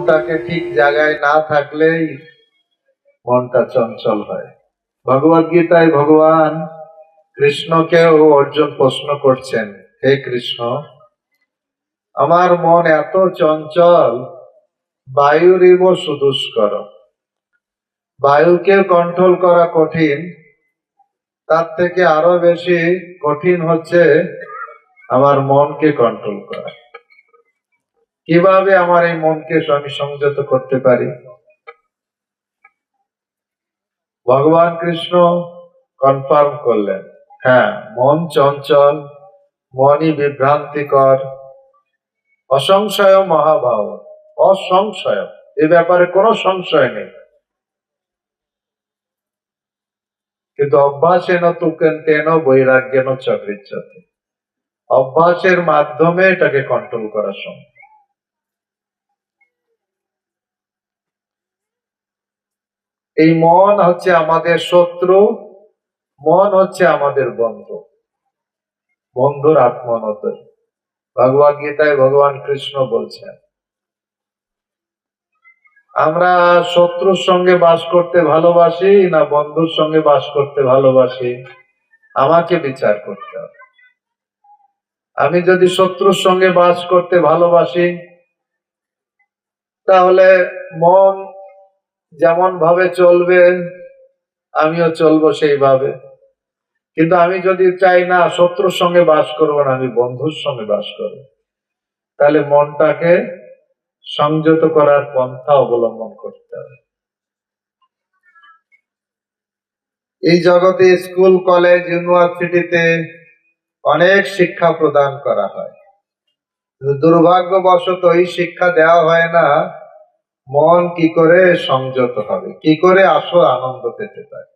মনটাকে ঠিক জায়গায় না থাকলেই মনটা চঞ্চল হয়। ভগবদ গীতায় ভগবান কৃষ্ণকেও অর্জুন প্রশ্ন করছেন, হে কৃষ্ণ, আমার মন এত চঞ্চল, বায়ুরিব সুদুষ্কর। বায়ুকে কন্ট্রোল করা কঠিন, তার থেকে আরো বেশি কঠিন হচ্ছে আমার মনকে কন্ট্রোল করা। কিভাবে আমার এই মনকে আমি সংযত করতে পারি? ভগবান কৃষ্ণ কনফার্ম করলেন, হ্যাঁ, মন চঞ্চল, মনই বিভ্রান্তিকর, অসংশয় মহাভাব, অসংশয়, এ ব্যাপারে কোনো সংশয় নেই। কিন্তু অভ্যাসেন তুকেন বৈরাগ্যেন চ গৃহ্যতে, অভ্যাসের মাধ্যমে এটাকে কন্ট্রোল করা সম্ভব। এই মন হচ্ছে আমাদের শত্রু, মন হচ্ছে আমাদের বন্ধু, বন্ধুর আত্মনত। ভগবদ গীতায় ভগবান কৃষ্ণ বলছেন, আমরা শত্রুর সঙ্গে বাস করতে ভালোবাসি না বন্ধুর সঙ্গে বাস করতে ভালোবাসি, আমাকে বিচার করতে হবে। আমি যদি শত্রুর সঙ্গে বাস করতে ভালোবাসি, তাহলে মন যেমন ভাবে চলবে আমিও চলবো সেইভাবে। কিন্তু আমি যদি চাই না শত্রুর সঙ্গে বাস করবো না, আমি বন্ধুর সঙ্গে বাস করবো, তাহলে মনটাকে সংযত করার পন্থা অবলম্বন করতে হবে। এই জগতে স্কুল, কলেজ, ইউনিভার্সিটিতে অনেক শিক্ষা প্রদান করা হয়, দুর্ভাগ্যবশত এই শিক্ষা দেওয়া হয় না মন কি করে সংযত হবে, কি করে আসল আনন্দ পেতে পারে।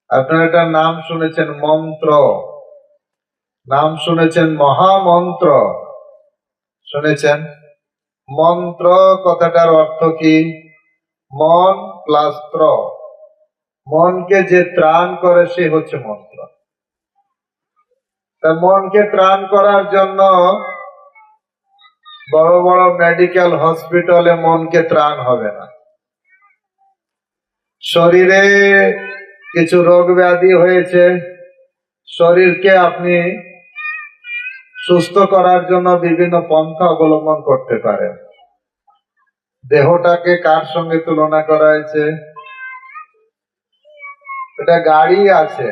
আপনারা একটা নাম শুনেছেন, মন্ত্র, নাম শুনেছেন মহামন্ত্র, শুনেছেন? মন্ত্র কথাটার অর্থ কি? মন প্লাস ত্র, মনকে যে ত্রাণ করে সে হচ্ছে মন্ত্র। তা মনকে ত্রাণ করার জন্য বড় বড় মেডিকেল হসপিটালে মনকে ত্রাণ হবে না। শরীরে কিছু রোগ ব্যাধি হয়েছে, শরীরকে আপনি সুস্থ করার জন্য বিভিন্ন পন্থা অবলম্বন করতে পারেন। দেহটাকে কার সঙ্গে তুলনা করা হয়েছে? এটা গাড়ি আছে,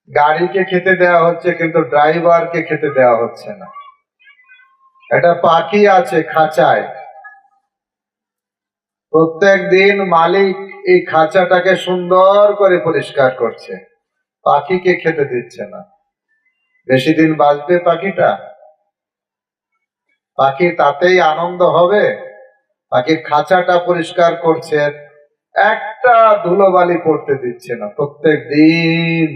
গাড়িকে খেতে দেওয়া হচ্ছে কিন্তু ড্রাইভারকে খেতে দেওয়া হচ্ছে না। এটা পাখি আছে খাঁচায়, প্রত্যেক দিন মালিক এই খাঁচাটাকে সুন্দর করে পরিষ্কার করছে, পাখিকে খেতে দিচ্ছে না। বেশি দিন বাঁচবে পাখিটা? পাখির তাতেই আনন্দ হবে? পাখির খাঁচাটা পরিষ্কার করছে, একটা ধুলোবালি পড়তে দিচ্ছে না, প্রত্যেক দিন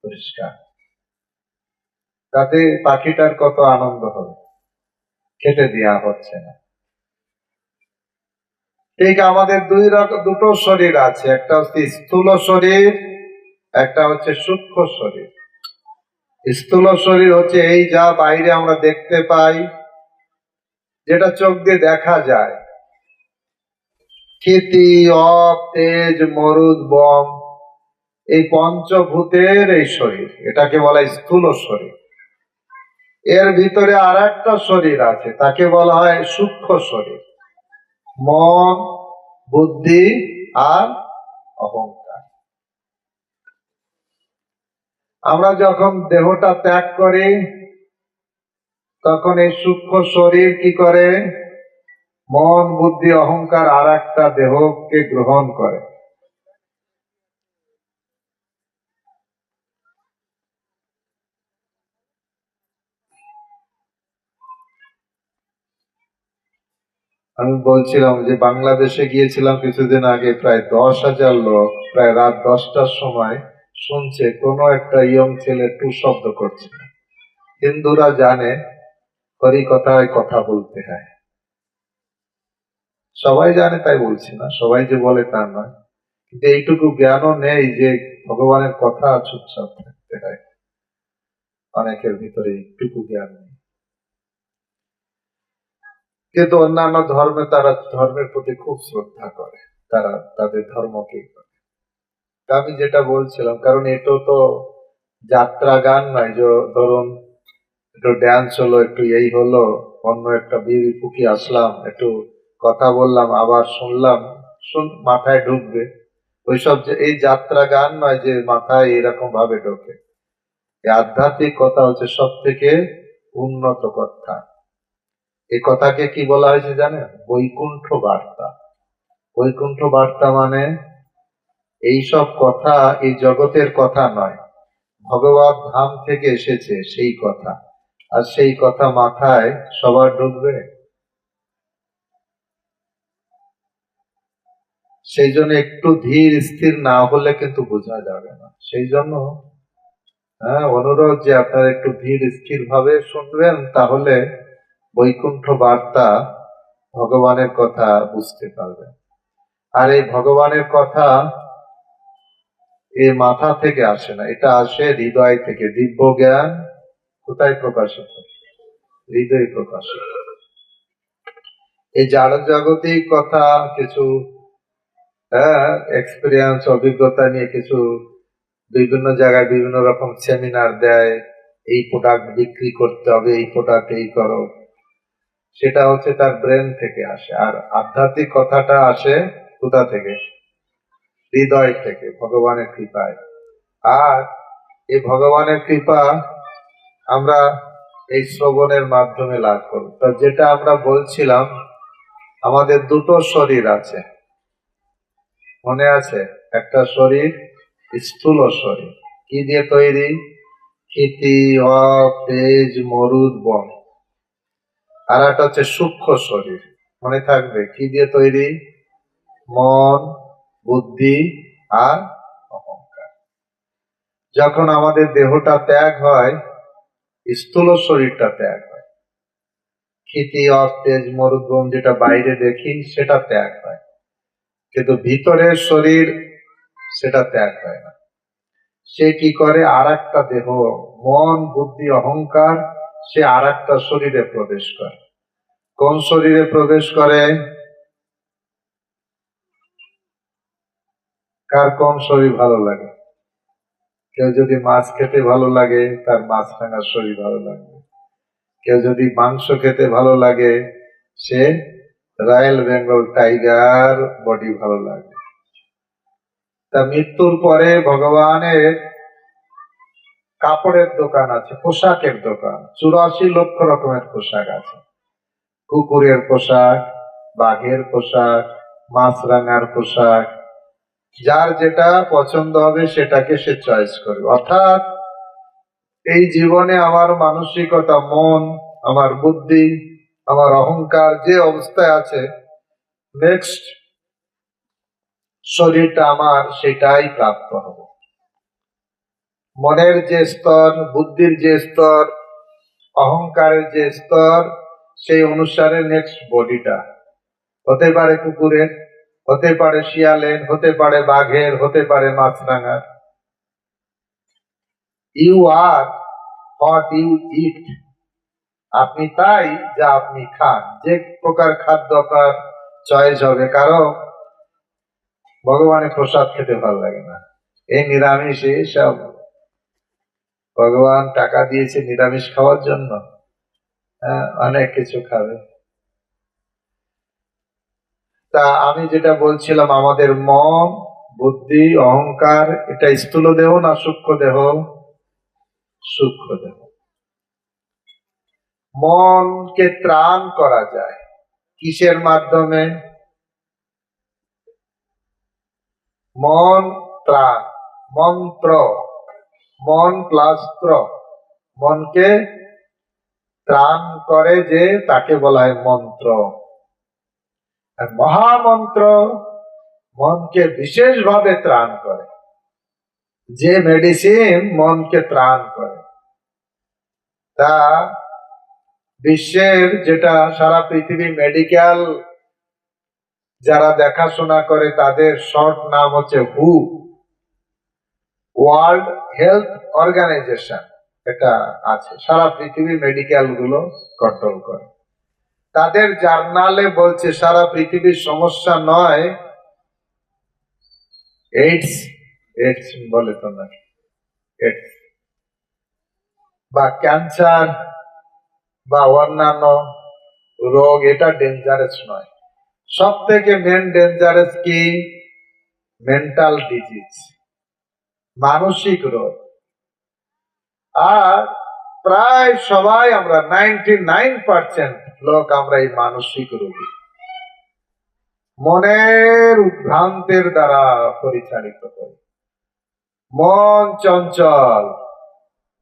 পরিষ্কার। তাতে পাখিটার কত আনন্দ হবে, খেতে দেওয়া হচ্ছে না। ঠিক আমাদের দুটো শরীর আছে, একটা হচ্ছে স্থূল শরীর, একটা হচ্ছে সূক্ষ্ম শরীর। স্থূল শরীর হচ্ছে এই যা বাইরে আমরা দেখতে পাই, যেটা চোখ দিয়ে দেখা যায়, ক্ষিতি, অপ, তেজ, মরুদ, বম, এই পঞ্চভূতের এই শরীর, এটাকে বলা স্থূল শরীর। এর ভিতরে আর একটা শরীর আছে, তাকে বলা হয় সূক্ষ্ম শরীর, মন, বুদ্ধি আর অহংকার। আমরা যখন দেহটা ত্যাগ করি তখন এই সূক্ষ্ম শরীর কি করে? মন, বুদ্ধি, অহংকার আর একটা দেহকে গ্রহণ করে। আমি বলছিলাম যে বাংলাদেশে গিয়েছিলাম কিছুদিন আগে, প্রায় 10,000 লোক প্রায় রাত 10টার সময় শুনছে কোন একটা ইয়ং ছেলে টু শব্দ করছে। হিন্দুরা জানে হরি কথায় কথা বলতে হয়, সবাই জানে, তাই বলছি না, সবাই যে বলে তা নয়, কিন্তু এইটুকু জ্ঞানও নেই যে ভগবানের কথা চুপচাপ থাকতে হয়। অনেকের ভিতরে এইটুকু জ্ঞান নেই, কিন্তু অন্যান্য ধর্মে তারা ধর্মের প্রতি খুব শ্রদ্ধা করে, তারা তাদের ধর্মকেই করে। তা আমি যেটা বলছিলাম, কারণ এটা তো যাত্রা গান নয় যে ধরুন একটু ড্যান্স হলো, একটু এই হলো, অন্য একটা বিড়ি ফুকি আসলাম, একটু কথা বললাম, আবার শুনলাম, মাথায় ঢুকবে, ওইসব যে এই যাত্রা গান নয় যে মাথায় এরকম ভাবে ঢোকে। এই আধ্যাত্মিক কথা হচ্ছে সব থেকে উন্নত কথা। এই কথাকে কি বলা হয়েছে জানেন? বৈকুণ্ঠ বার্তা। বৈকুণ্ঠ বার্তা মানে এইসব কথা এই জগতের কথা নয়, ভগবত ধাম থেকে এসেছে সেই কথা। আর সেই কথা মাথায় সবার ঢুকবে? সেই জন্য একটু ধীর স্থির না হলে কিন্তু বোঝা যাবে না। সেই জন্য অনুরোধ যে আপনারা একটু ধীর স্থির ভাবে শুনবেন, তাহলে বৈকুণ্ঠ বার্তা, ভগবানের কথা বুঝতে পারবেন। আর এই ভগবানের কথা এ মাথা থেকে আসে না, এটা আসে হৃদয় থেকে। দিব্য জ্ঞান কোথায় প্রকাশিত? হৃদয়ে প্রকাশিত। এই জড় জগতিক কথা কিছু এক্সপিরিয়েন্স, অভিজ্ঞতা নিয়ে কিছু বিভিন্ন জায়গায় বিভিন্ন রকম সেমিনার দেয়, এই প্রোডাক্ট বিক্রি করতে হবে, এই প্রোডাক্ট এই করো, সেটা হচ্ছে তার ব্রেন থেকে আসে। আর আধ্যাত্মিক কথাটা আসে কোথা থেকে? হৃদয় থেকে, ভগবানের কৃপায়। আর এই ভগবানের কৃপা আমরা এই শ্রবণের মাধ্যমে লাভ করব। তো যেটা আমরা বলছিলাম, আমাদের দুটো শরীর আছে, মনে আছে? একটা শরীর স্থূল শরীর, কি দিয়ে তৈরি? ক্ষিতি, অপ, তেজ, মরুদ, বন। আর একটা হচ্ছে সূক্ষ্ম শরীর, মনে থাকবে, কি দিয়ে তৈরি? মন, বুদ্ধি আর অহংকার। যখন আমাদের দেহটা ত্যাগ হয়, স্থূল শরীরটা ত্যাগ হয়, ক্ষিতি, অপ, তেজ, মরুদ, বন যেটা বাইরে দেখি সেটা ত্যাগ হয়, কিন্তু ভিতরের শরীর সেটা ত্যাগ হয় না। সে কি করে? আর একটা দেহ, মন, বুদ্ধি, অহংকার, সে আর একটা শরীরে প্রবেশ করে। কোন শরীরে প্রবেশ করে? কার কোন শরীর ভালো লাগে? কেউ যদি মাছ খেতে ভালো লাগে, তার মাছ রাঙা শরীর ভালো লাগবে। কেউ যদি মাংস খেতে ভালো লাগে, সে রয়্যাল বেঙ্গল টাইগার বডি ভালো লাগবে। তা মৃত্যুর পরে ভগবানের কাপড়ের দোকান আছে, পোশাকের দোকান, 84 লক্ষ রকমের পোশাক আছে। কুকুরের পোশাক, বাঘের পোশাক, মাছরাঙার পোশাক, যার যেটা পছন্দ হবে সেটাকে সে চয়েস করবে। অর্থাৎ এই জীবনে আমার মানসিকতা, মন, আমার বুদ্ধি, আমার অহংকার যে অবস্থায় আছে, নেক্সট শরীরটা আমার সেটাই প্রাপ্ত হবে। মনের যে স্তর, বুদ্ধির যে স্তর, অহংকারের যে স্তর, সেই অনুসারে নেক্সট বডিটা হতে পারে কুকুরের, হতে পারে শিয়ালের, হতে পারে বাঘের, হতে পারে মাছরাঙার। ইউ আর হোয়াট ইউ ইট। আপনি তাই যা আপনি খান, যে প্রকার খাদ্য আপনার চয়েস হবে। কারণ ভগবানের প্রসাদ খেতে ভালো লাগে না, এই নিরামিষে সব ভগবান টাকা দিয়েছে নিরামিষ খাওয়ার জন্য, অনেক কিছু খাবে। তা আমি যেটা বলছিলাম, আমাদের মন, বুদ্ধি, অহংকার, এটা স্থূল দেহ না সূক্ষ্ম দেহ? সূক্ষ্ম দেহ। মনকে ত্রাণ করা যায় কিসের মাধ্যমে? মন ত্রাণ, মন্ত্র, মন প্লাস ত্র, মনকে ত্রাণ করে যে তাকে বলা হয় মন্ত্র। আর মহামন্ত্র মনকে বিশেষভাবে ত্রাণ করে, যে মেডিসিন মনকে ত্রাণ করে। তা বিশ্বের, যেটা সারা পৃথিবী মেডিকেল যারা দেখাশোনা করে, তাদের শর্ট নাম হচ্ছে হু, ওয়ার্ল্ড হেলথ অর্গানাইজেশন। এটা আছে, সারা পৃথিবী মেডিকেল গুলো কন্ট্রোল করে। তাদের জার্নালে বলছে সারা পৃথিবীর সমস্যা নয় এইডস, এইডস বলে তো না, এইডস বা ক্যান্সার বা অন্যান্য রোগ, এটা ডেঞ্জারাস নয়। সব থেকে মেন ডেঞ্জারাস কি? মেন্টাল ডিজিজ, মানসিক রোগ। আর প্রায় সবাই আমরা 99% লোক আমরা এই মানসিক রোগী, মনের উদ্ভ্রান্তের দ্বারা পরিচালিত করি। মন চঞ্চল,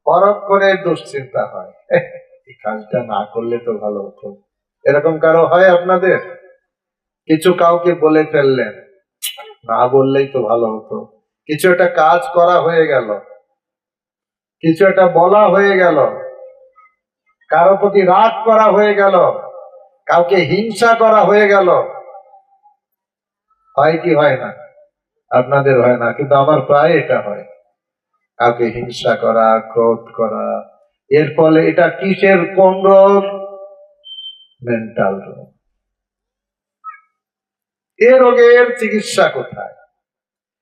পরক্ষণে দুশ্চিন্তা হয়, এই কাজটা না করলে তো ভালো হতো। এরকম কারো হয় আপনাদের? কিছু কাউকে বলে ফেললেন, না বললেই তো ভালো হতো। কিছু একটা কাজ করা হয়ে গেল, কিছু একটা বলা হয়ে গেল, কারো প্রতি রাগ করা হয়ে গেল, কাউকে হিংসা করা হয়ে গেল, হয় কি হয় না? আপনাদের হয় না, কিন্তু আমার প্রায় এটা হয়। কাউকে হিংসা করা, ক্রোধ করা, এর ফলে এটা কিসের, কোন রোগ? মেন্টাল রোগ। এ রোগের চিকিৎসা কোথায়?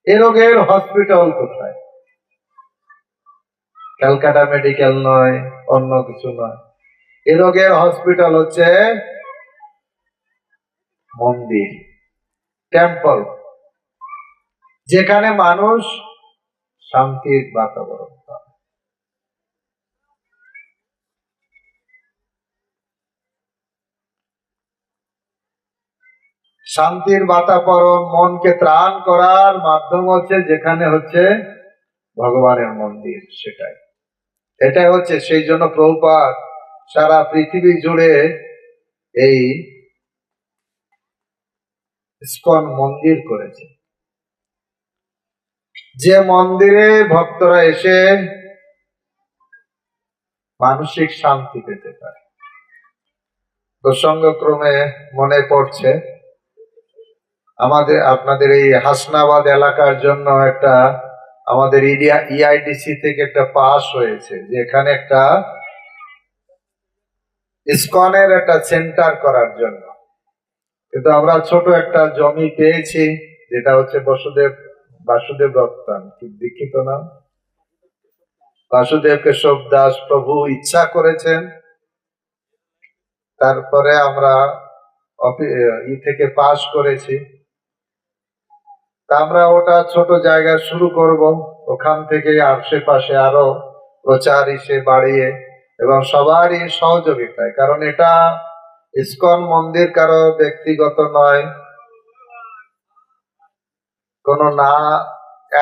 এ রোগের হসপিটাল কোথায়? ক্যালকাটা মেডিকেল নয়, অন্য কিছু নয়। এ রোগের হসপিটাল হচ্ছে মন্দির, টেম্পল, যেখানে মানুষ শান্তির বাতাবরণ পায়। শান্তির বাতাবরণ, মনকে ত্রাণ করার মাধ্যম হচ্ছে যেখানে হচ্ছে ভগবানের মন্দির, সেটাই, এটাই হচ্ছে। সেই জন্য প্রভুপাদ সারা পৃথিবী জুড়ে এই ইসকন মন্দির করেছে, যে মন্দিরে ভক্তরা এসে মানসিক শান্তি পেতে পারে। প্রসঙ্গক্রমে মনে পড়ছে, আপনাদের এই হাসনাবাদ এলাকার জন্য একটা আমাদের ইআইডিসি থেকে একটা পাস হয়েছে, যে এখানে একটা ইসকনের একটা সেন্টার করার জন্য। কিন্তু আমরা ছোট একটা জমি পেয়েছি, যেটা হচ্ছে বাসুদেব রত্তান, কি দীক্ষিত নাম, বাসুদেব কেশব দাস প্রভু ইচ্ছা করেছেন। তারপরে আমরা থেকে পাস করেছি। তা আমরা ওটা ছোট জায়গায় শুরু করব, ওখান থেকে আশেপাশে আরো প্রচার এসে বাড়িয়ে, এবং সবারই সহযোগিতায়, কারণ এটা ইসকন মন্দির কারো ব্যক্তিগত নয়, কোনো না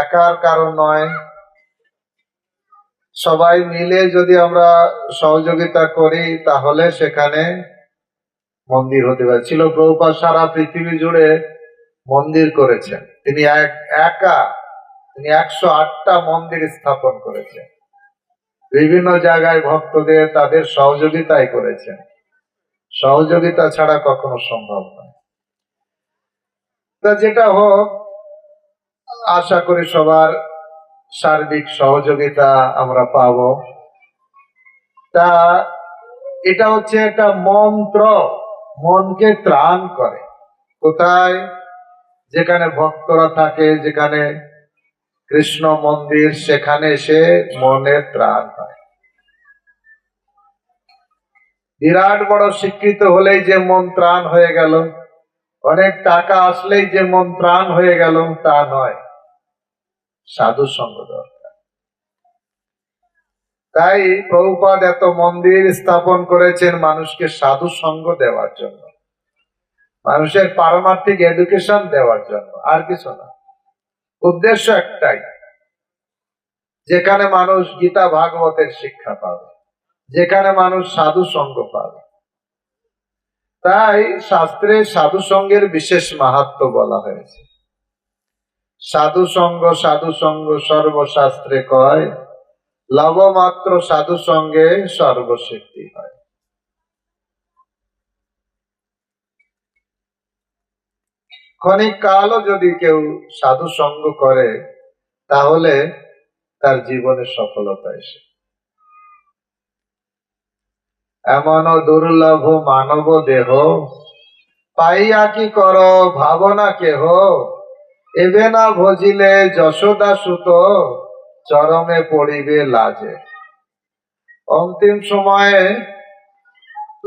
একার কারো নয়। সবাই মিলে যদি আমরা সহযোগিতা করি তাহলে সেখানে মন্দির হতে পারে। ছিল প্রভুপাদ সারা পৃথিবী জুড়ে মন্দির করেছেন, তিনি তিনি 108টা মন্দির স্থাপন করেছেন, বিভিন্ন জায়গায় ভক্তদের তাদের সহযোগিতায় করেছেন। সহযোগিতা ছাড়া কখনো সম্ভব নয়। তা যেটা হোক, আশা করি সবার সার্বিক সহযোগিতা আমরা পাব। তা এটা হচ্ছে একটা মন্ত্র, মনকে ত্রাণ করে। কোথায়? যেখানে ভক্তরা থাকে, যেখানে কৃষ্ণ মন্দির, সেখানে এসে মনের ত্রাণ হয়। বিরাট বড় শিক্ষিত হলেই যে মন ত্রাণ হয়ে গেল, অনেক টাকা আসলেই যে মন ত্রাণ হয়ে গেল, তা নয়, সাধু সঙ্গ দরকার। তাই প্রভুপাদ এত মন্দির স্থাপন করেছেন মানুষকে সাধু সঙ্গ দেওয়ার জন্য, মানুষের পারমার্থিক এডুকেশন দেওয়ার জন্য, আর কিছু না। উদ্দেশ্য একটাই, যেখানে মানুষ গীতা ভাগবতের শিক্ষা পাবে, যেখানে মানুষ সাধু সঙ্গ পাবে। তাই শাস্ত্রে সাধু সঙ্গের বিশেষ মাহাত্ম্য বলা হয়েছে। সাধু সঙ্গ সর্বশাস্ত্রে কয়, লবমাত্র সাধু সঙ্গে সর্বসিদ্ধি হয়। ক্ষণিক কালও যদি কেউ সাধু সঙ্গ করে তাহলে তার জীবনে সফলতা এসে। এমন দুর্লভ মানব দেহ, পাইয়া কি কর ভাবনা কেহ, এবে না ভজিলে যশোদা সুত, চরমে পড়িবে লাজে। অন্তিম সময়ে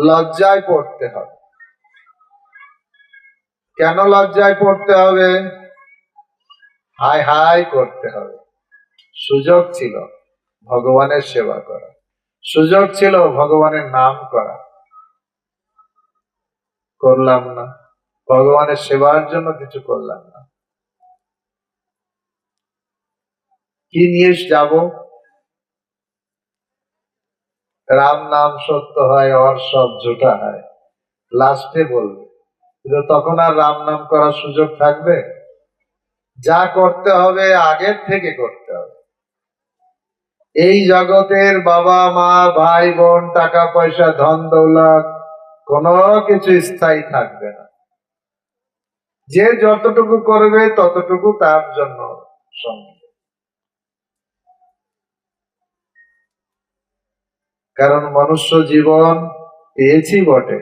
লজ্জায় পড়তে হবে। কেন লজ্জায় পড়তে হবে? হাই হাই করতে হবে। সুযোগ ছিল ভগবানের সেবা করা, সুযোগ ছিল ভগবানের নাম করা, করলাম না। ভগবানের সেবার জন্য কিছু করলাম না। কি নিয়ে যাব? রাম নাম সত্য হয়, অর সব ঝুটা হয়, লাস্টে বলবে। কিন্তু তখন আর রাম নাম করার সুযোগ থাকবে? যা করতে হবে আগের থেকে করতে হবে। এই জগতের বাবা মা ভাই বোন টাকা পয়সা ধন দৌলত কোনো কিছু স্থায়ী থাকবে না। যে যতটুকু করবে ততটুকু তার জন্য সঙ্গে। কারণ মনুষ্য জীবন পেয়েছি বটে,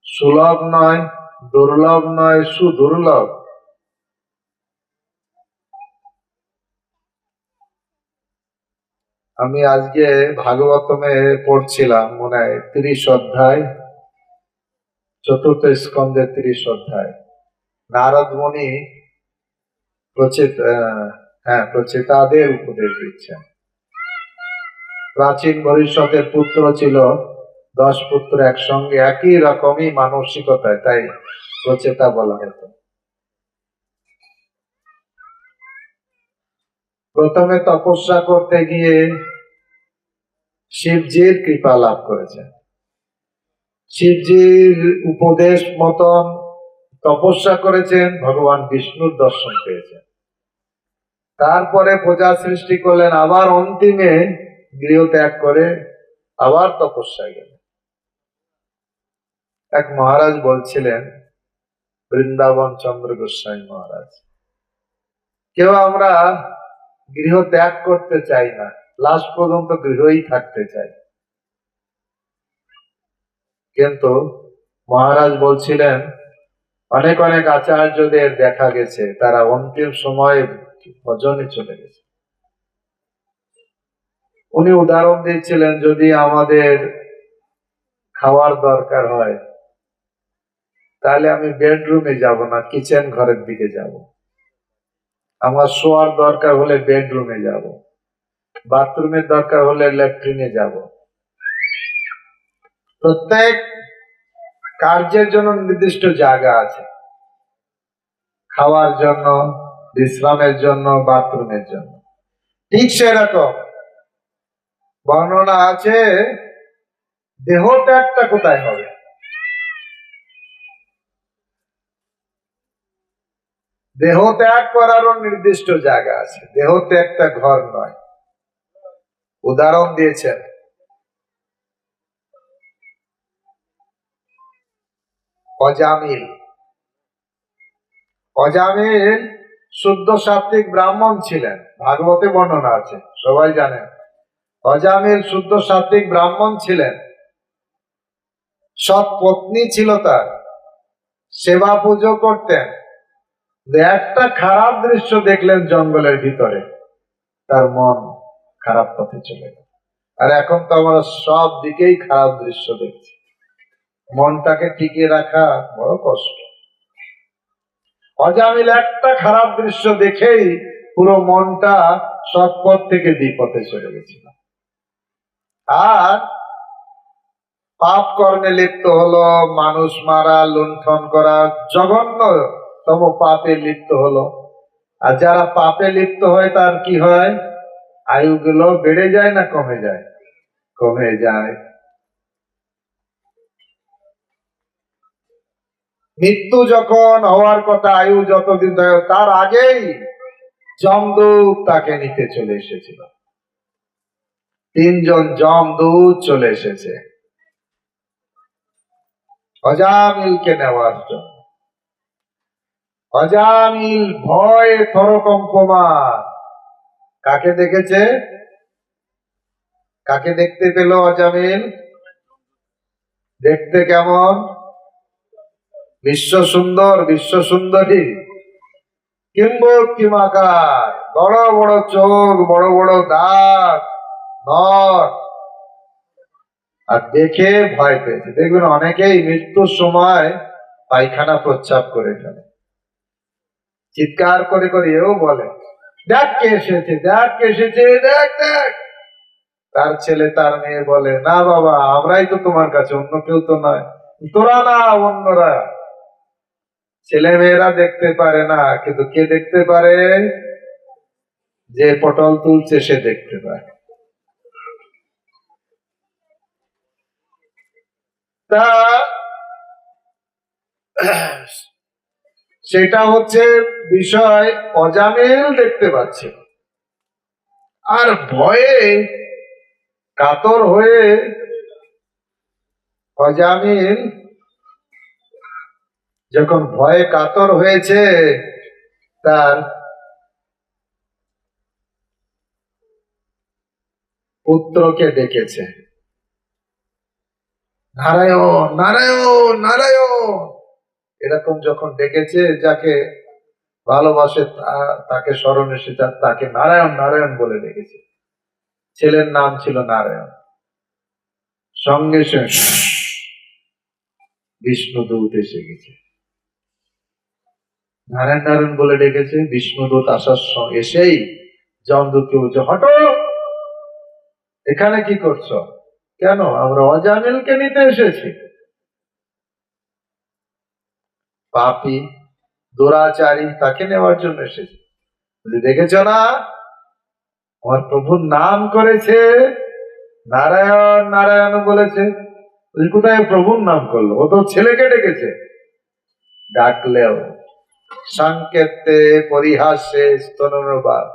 সুলভ নয়, দুর্লভ নয়, সুদুর্লভ। আমি আজকে ভাগবতমে পড়ছিলাম, মনে হয় 30 অধ্যায়, চতুর্থ স্কন্ধের 30 অধ্যায়। নারদ মুনি প্রচেতাদের উপদেশ দিচ্ছেন। প্রাচীন ভবিষ্যতের পুত্র ছিল, 10 পুত্র একসঙ্গে একই রকমই মানসিকতায়, তাই প্রচেতা বলা হতো। প্রথমে তপস্যা করতে গিয়ে শিবজির কৃপা লাভ করেছেন। শিবজির উপদেশ মতন তপস্যা করেছেন, ভগবান বিষ্ণুর দর্শন পেয়েছেন। তারপরে প্রজা সৃষ্টি করলেন, আবার অন্তিমে গৃহ ত্যাগ করে আবার তপস্যায় গেলেন। এক মহারাজ বলছিলেন, বৃন্দাবন চন্দ্র গোস্বামী মহারাজ, কেউ আমরা গৃহ ত্যাগ করতে চাই না, লাস্ট পর্যন্ত গৃহই থাকতে চাই। কিন্তু মহারাজ বলছিলেন, অনেক অনেক আচার্যদের দেখা গেছে তারা অন্তিম সময়ে ভজনে চলে গেছে। উনি উদাহরণ দিচ্ছিলেন, যদি আমাদের খাওয়ার দরকার হয় তাহলে আমি বেডরুমে যাব না, কিচেন ঘরের দিকে যাব। আমার শোয়ার দরকার হলে বেডরুমে যাব, বাথরুমের দরকার হলে ল্যাট্রিনে যাব। প্রত্যেক কার্যের জন্য নির্দিষ্ট জায়গা আছে, খাওয়ার জন্য, বিশ্রামের জন্য, বাথরুমের জন্য। ঠিক সেরকম বর্ণনা আছে, দেহ ত্যাগটা কোথায় হবে? দেহ ত্যাগ করারও নির্দিষ্ট জায়গা আছে, দেহ ত্যাগটা ঘর নয়। উদাহরণ দিয়েছেন, অজামিল। অজামিল শুদ্ধ সাত্ত্বিক ব্রাহ্মণ ছিলেন, ভাগবতে বর্ণনা আছে, সবাই জানেন। অজামিল শুদ্ধ সাত্ত্বিক ব্রাহ্মণ ছিলেন, সৎ পত্নী ছিল তার, সেবা পুজো করতেন। একটা খারাপ দৃশ্য দেখলেন জঙ্গলের ভিতরে, তার মন খারাপ পথে চলে গেল। আর এখন তো আমরা সব দিকেই খারাপ দৃশ্য দেখছি, মনটাকে টিকিয়ে রাখা বড় কষ্ট। অজামিল একটা খারাপ দৃশ্য দেখেই পুরো মনটা সৎপথ থেকে বিপথে চলে গেছিল, আর পাপ কর্মে লিপ্ত হলো, মানুষ মারা, লুণ্ঠন করা, জঘন্যতম পাপে লিপ্ত হলো। আর যারা পাপে লিপ্ত হয় তার কি হয়? আয়ুগুলো বেড়ে যায় না কমে যায়? কমে যায়। মৃত্যু যখন হওয়ার কথা, আয়ু যতদিন তার আগেই যমদূত তাকে নিতে চলে এসেছিল। 3 জন যমদূত চলে এসেছে অজামিলকে নেওয়ার জন্য। অজামিল ভয়ে থরকম্পমান। কাকে দেখেছে? কাকে দেখতে পেল অজামিল? দেখতে কেমন? বিশ্ব সুন্দর, বিশ্ব সুন্দরী, কিংবকিমাকার, বড় বড় চোখ, বড় বড় দাঁত, নখ, আর দেখে ভয় পেয়েছে। দেখবেন অনেকেই মৃত্যুর সময় পায়খানা প্রস্রাব করে ফেলে, চিৎকার করে করে এও বলে, দেখ কে এসেছে, দেখ কে এসেছে, দেখ দেখ। তার ছেলে তার মেয়ে বলে, না বাবা, আমরাই তো তোমার কাছে, অন্য কেউ তো নয়। তোরা না, অন্যরা। ছেলে মেয়েরা দেখতে পারে না, কিন্তু কে দেখতে পারে? যে পটল তুলছে সে দেখতে পায়। তা সেটা হচ্ছে বিষয়। অজামিল দেখতে পাচ্ছে, আর ভয়ে কাতর হয়ে অজামিল যখন ভয়ে কাতর হয়েছে, তার পুত্রকে ডেকেছে, নারায়ণ নারায়ণ নারায়ণ। এরকম যখন ডেকেছে, যাকে ভালোবাসে তাকে স্মরণ এসে তাকে নারায়ণ নারায়ণ বলে ডেকেছে। ছেলের নাম ছিল নারায়ণ। সঙ্গে সঙ্গে বিষ্ণুদূত এসে গেছে। নারায়ণ নারায়ণ বলে ডেকেছে, বিষ্ণুদূত আসার এসেই যমদূতকে বলছে, হটো, এখানে কি করছো? কেন? আমরা অজামিলকে নিতে এসেছি। পাপী, দুরাচারী, তাকে নেওয়ার জন্য এসেছি। দেখেছ না, আমার প্রভুর নাম করেছে, নারায়ণ নারায়ণ বলেছে। কোথায় প্রভুর নাম করলো? ও তো ছেলেকে ডেকেছে। ডাকলেও সংকেতে পরিহাসে স্তনবাদ,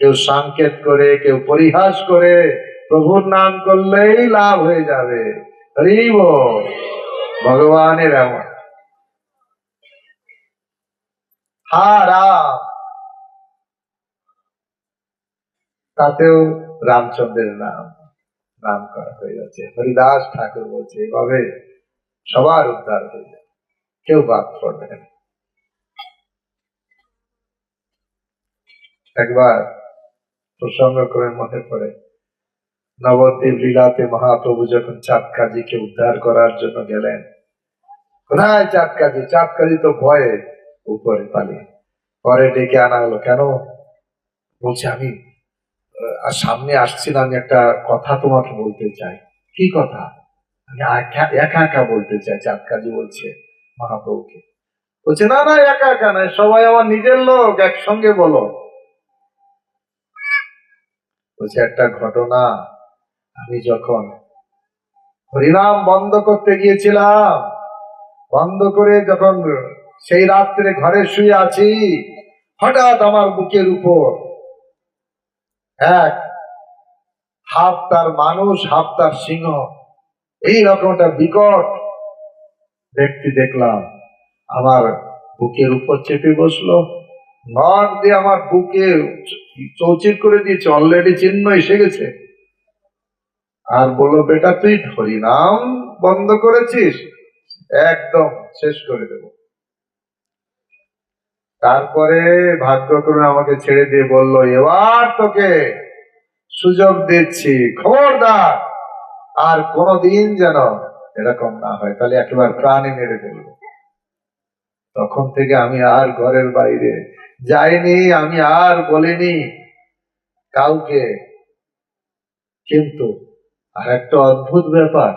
কেউ সংকেত করে, কেউ পরিহাস করে, প্রভুর নাম করলেই লাভ হয়ে যাবে। হরি বল। ভগবানের এমন। হা রাম, তাতেও রামচন্দ্রের নাম করা হয়ে যাচ্ছে। হরিদাস ঠাকুর বলছে, এভাবে সবার উদ্ধার হয়ে যায়, কেউ বাদ পড়বে না। একবার প্রসঙ্গ করে মনে পড়ে, নবদ্বীপ লীলাতে মহাপ্রভু যখন চাঁদকাজিকে উদ্ধার করার জন্য গেলেন, কোথায় চাঁদকাজি? চাঁদকাজি তো ভয়ে উপরে পালিয়ে। পরে ডেকে আনা হলো, কেন? বলছে, আমি সামনে আসছি না, আমি একটা কথা তোমাকে বলতে চাই। কি কথা? আমি একা একা বলতে চাই। চাঁদকাজি বলছে মহাপ্রভুকে, বলছে, না না, একা একা নয়, সবাই আমার নিজের লোক, একসঙ্গে বলো। বলছে, একটা ঘটনা, আমি যখন হরিনাম বন্ধ করতে গিয়েছিলাম, বন্ধ করে যখন সেই রাত্রে ঘরে শুয়ে আছি, হঠাৎ আমার বুকের উপর এক হাফ তার মানুষ, হাফ তার সিংহ, এইরকম একটা বিকট ব্যক্তি দেখলাম, আমার বুকের উপর চেপে বসলো, নখ দিয়ে আমার বুকে চৌচির করে দিয়েছে, অলরেডি চিহ্ন এসে গেছে। আর বললো, বেটা, তুই হরিনাম বন্ধ করেছিস, একদম শেষ করে দেব। তারপরে ভাগ্যক্রমে আমাকে ছেড়ে দিয়ে বলল, এবার তোকে সুযোগ দিচ্ছি, খবরদার আর কোনদিন যেন এরকম না হয়, তাহলে একেবারে প্রাণে মেরে ফেলবো। তখন থেকে আমি আর ঘরের বাইরে যাইনি, আমি আর বলিনি কাউকে। কিন্তু আর একটা অদ্ভুত ব্যাপার,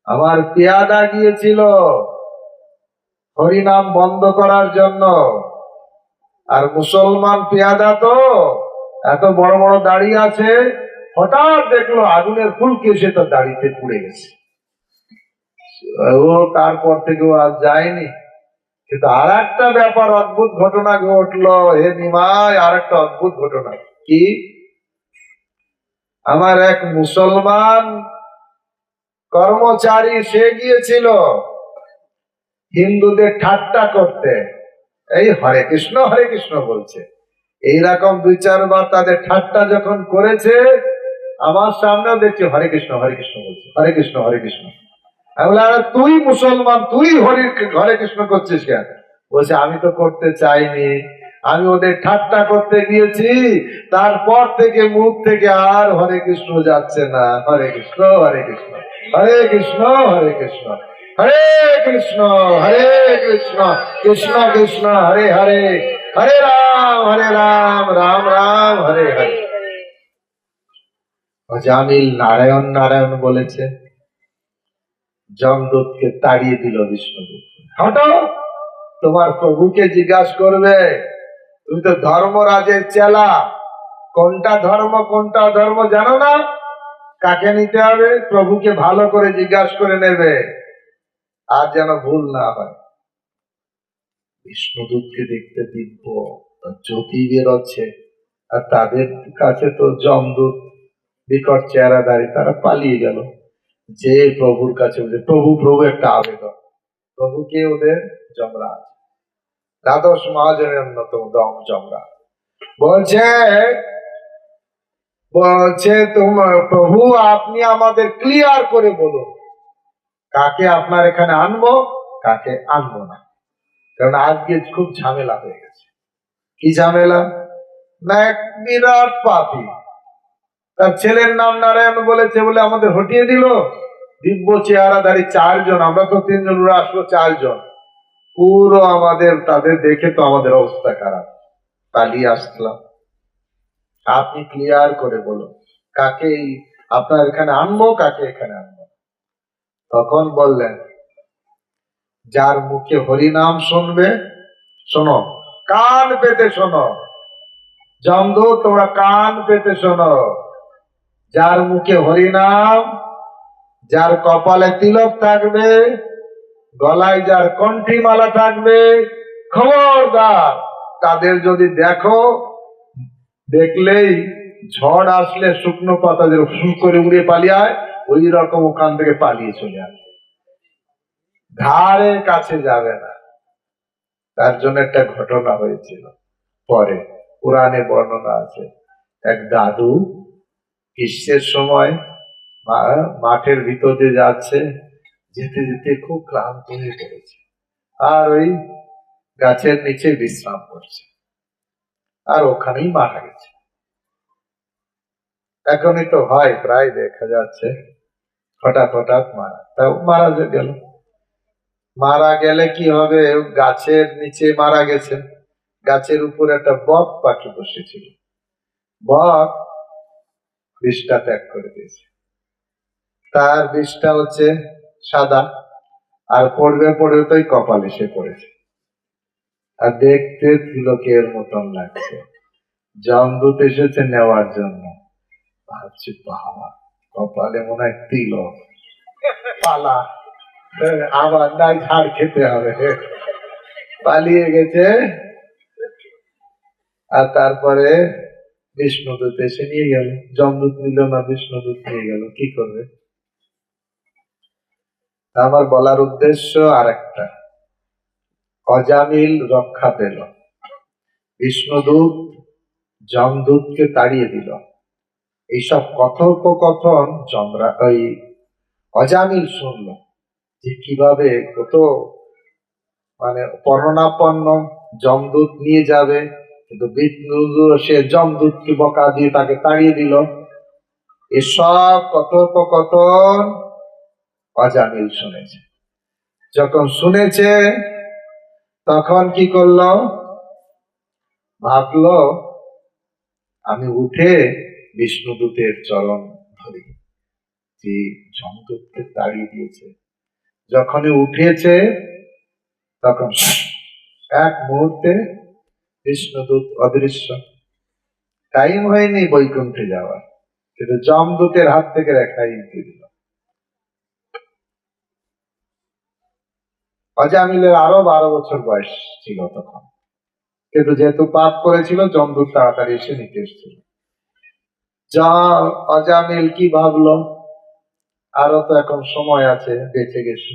আমার পেয়াদা গিয়েছিল হরিনাম বন্ধ করার জন্য, আর মুসলমান পেয়াদা তো এত বড় বড় দাড়ি আছে, হঠাৎ দেখলো আগুনের ফুলকি এসে তার দাড়িতে পুড়ে গেছে। ও তারপর থেকে ও আর যায়নি। কিন্তু আর একটা ব্যাপার, অদ্ভুত ঘটনা ঘটলো হে নিমাই, আর একটা অদ্ভুত ঘটনা। কি? আমার এক মুসলমান কর্মচারী, সে গিয়েছিল হিন্দুদের ঠাট্টা করতে, এই হরে কৃষ্ণ বলছে, এইরকম দুই চারবার তাদের ঠাট্টা যখন করেছে, আমার সামনেও দেখছি হরে কৃষ্ণ বলছে, হরে কৃষ্ণ। আমি বলে, আরে তুই মুসলমান, তুই হরে কৃষ্ণ করছিস কেন? বলছে, আমি তো করতে চাইনি, আমি ওদের ঠাট্টা করতে গিয়েছি, তারপর থেকে মুখ থেকে আর হরে কৃষ্ণ যাচ্ছে না। হরে কৃষ্ণ হরে কৃষ্ণ, হরে কৃষ্ণ হরে কৃষ্ণ, হরে কৃষ্ণ হরে কৃষ্ণ, কৃষ্ণ কৃষ্ণ হরে হরে, হরে রাম রাম রাম হরে হরে। অজামিল নারায়ণ নারায়ণ বলেছে, যমদূতকে তাড়িয়ে দিল বিষ্ণুদূত। হটো, তোমার প্রভুকে জিজ্ঞাসা করবে, তুমি তো ধর্মরাজের চেলা, কোনটা ধর্ম জানো না? কাকে নিতে হবে? প্রভুকে ভালো করে জিজ্ঞাসা করে নেবে, আর যেন ভুল না হয়। বিষ্ণুদূতকে দেখতে দিব্য জ্যোতি বেরোচ্ছে, আর তাদের কাছে তো যমদূত বিকট চেহারাদারি, তারা পালিয়ে গেল। যে প্রভুর কাছে প্রভু একটা আবেদন, প্রভুকে ওদের যমরাজ, দ্বাদশ মহাজনের অন্যতম যমরাজ বলছে তোমার প্রভু, আপনি আমাদের ক্লিয়ার করে বলুন, কাকে আপনার এখানে আনবো, কাকে আনবো না। কারণ আজকে খুব ঝামেলা হয়ে গেছে। কি ঝামেলা? না, এক বিরাট পাপী, তার ছেলের নাম নারায়ণ বলেছে বলে আমাদের হটিয়ে দিল। দিব্য চেহারাধারী 4 জন, আমরা তো 3 জন, ওরা আসলো 4 জন। পুরো আমাদের, তাদের দেখে তো আমাদের অবস্থা খারাপ, পালিয়ে আসলাম। আপনি ক্লিয়ার করে বলুন, কাকে আপনার এখানে আনবো, কাকে এখানে আনবো। তখন বললেন, যার মুখে হরিনাম শুনবে, শোনো, কান পেতে শোনো, যমদূত তোমরা কান পেতে শোনো, যার মুখে হরিনাম, যার কপালে তিলক থাকবে, গলায় যার কণ্ঠীমালা থাকবে, খবরদার তাদের যদি দেখো, দেখলেই ঝড় আসলে শুকনো পাতা যে ফুল করে উড়ে পালিয়ে হয়, ওই রকম ওখান থেকে পালিয়ে চলে আসে, ধারে কাছে যাবে না। তার জন্য একটা ঘটনা হয়েছিল, পরে পুরাণে বর্ণনা আছে। এক দাদু গ্রীষ্মের সময় মাঠের ভিতর দিয়ে যাচ্ছে, যেতে যেতে খুব ক্লান্ত হয়ে পড়েছে, আর ওই গাছের নিচে বিশ্রাম করছে, আর ওখানেই মারা গেছে। এখনই তো হয়, প্রায় দেখা যাচ্ছে হঠাৎ মারা, তাও মারা গেল। মারা গেলে কি হবে? গাছের নিচে মারা গেছে, গাছের উপর একটা বক পাখি বসেছিল, বক বিষটা ত্যাগ করে দিয়েছে। তার বিষটা হচ্ছে সাদা, আর পড়বে তো কপালে সে পড়েছে, আর দেখতে তিলকের মতন লাগছে। যমদূত এসেছে নেওয়ার জন্য, ভাবছি বাবা, কপালে মনে হয় তিলক, পালা, আবার নাই ঝাড় খেতে হবে, পালিয়ে গেছে। আর তারপরে বিষ্ণুদূত এসে নিয়ে গেল, যমদূত নিল না, বিষ্ণুদূত নিয়ে গেল। কি করবে? আমার বলার উদ্দেশ্য আর একটা, অজামিল রক্ষা পেল, বিষ্ণুদূত যমদূতকে তাড়িয়ে দিল। এইসব কথোপকথন ওই অজামিল শুনল, যে কিভাবে কত মানে পরনাপন্ন যমদূত নিয়ে যাবে, কিন্তু বিষ্ণুদূত সে যমদূতকে বকা দিয়ে তাকে তাড়িয়ে দিল। এসব কথোপকথন অজামিল শুনেছে। যখন শুনেছে, তখন কি করলো? ভাবলো, আমি উঠে বিষ্ণুদূতের চরণ ধরি, যে যমদূতকে তাড়িয়ে দিয়েছে। যখনই উঠেছে, তখন এক মুহূর্তে বিষ্ণুদূত অদৃশ্য। টাইম হয়নি বৈকুণ্ঠে যাওয়ার, কিন্তু যমদূতের হাত থেকে রেখাই দিয়ে দিল। অজামিলের আরো 12 বছর বয়স ছিল তখন, কিন্তু যেহেতু পাপ করেছিল, যমদূত তাড়াতাড়ি এসে নিতে এসেছিল। অজামিল কি ভাবলো, আরো তো এখন সময় আছে, বেঁচে গেছি,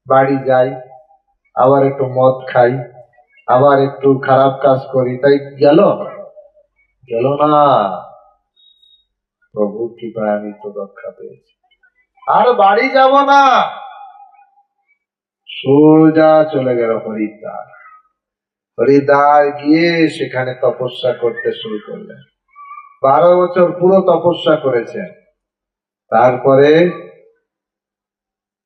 বাড়ি যাই, আবার একটু মদ খাই, আবার একটু খারাপ কাজ করি, তাই গেল না। প্রভুর কৃপায় আমি তো রক্ষা পেয়েছি, আর বাড়ি যাব না, সোজা চলে গেল হরিদ্বার। হরিদ্বার গিয়ে সেখানে তপস্যা করতে শুরু করলেন। 12 বছর পুরো তপস্যা করেছেন। তারপরে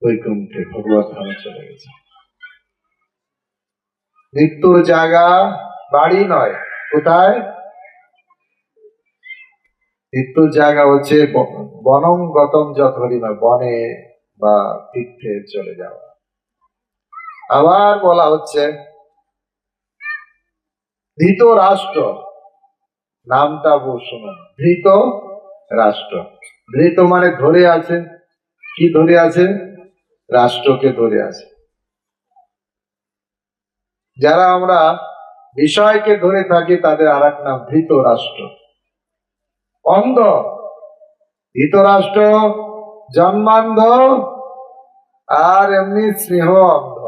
বৈকুণ্ঠে ভগবত ধামে চলে গেছে। মৃত্যুর জায়গা বাড়ি নয়, কোথায়? মৃত্যুর জায়গা হচ্ছে বনং গতম যত হরিমা, বনে বা তীর্থে চলে যাওয়া। আবার বলা হচ্ছে ধৃতরাষ্ট্র, নামটা শুনুন, ধৃত রাষ্ট্র। ধৃত মানে ধরে আছে, কি ধরে আছে? রাষ্ট্রকে ধরে আছে। যারা আমরা বিষয়কে ধরে থাকি তাদের আর এক নাম ধৃতরাষ্ট্র। অন্ধ, ধৃতরাষ্ট্র জন্মান্ধ, আর এমনি স্নেহ অন্ধ,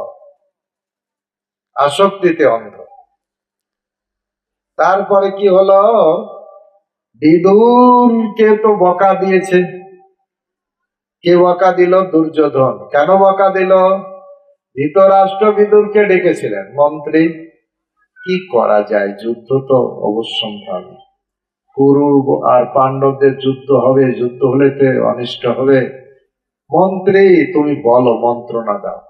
আসক্তিতে অন্ধ। তারপরে কি হলো? বিদুরকে তো বকা দিয়েছে। কে বকা দিল? দুর্যোধন। কেন বকা দিল? ধৃতরাষ্ট্র বিদুরকে ডেকেছিলেন, মন্ত্রী, কি করা যায়, যুদ্ধ তো অবশ্যম্ভাবী, কুরু আর পাণ্ডবদের যুদ্ধ হবে, যুদ্ধ হলে তো অনিষ্ট হবে, মন্ত্রী তুমি বলো, মন্ত্রণা দাও।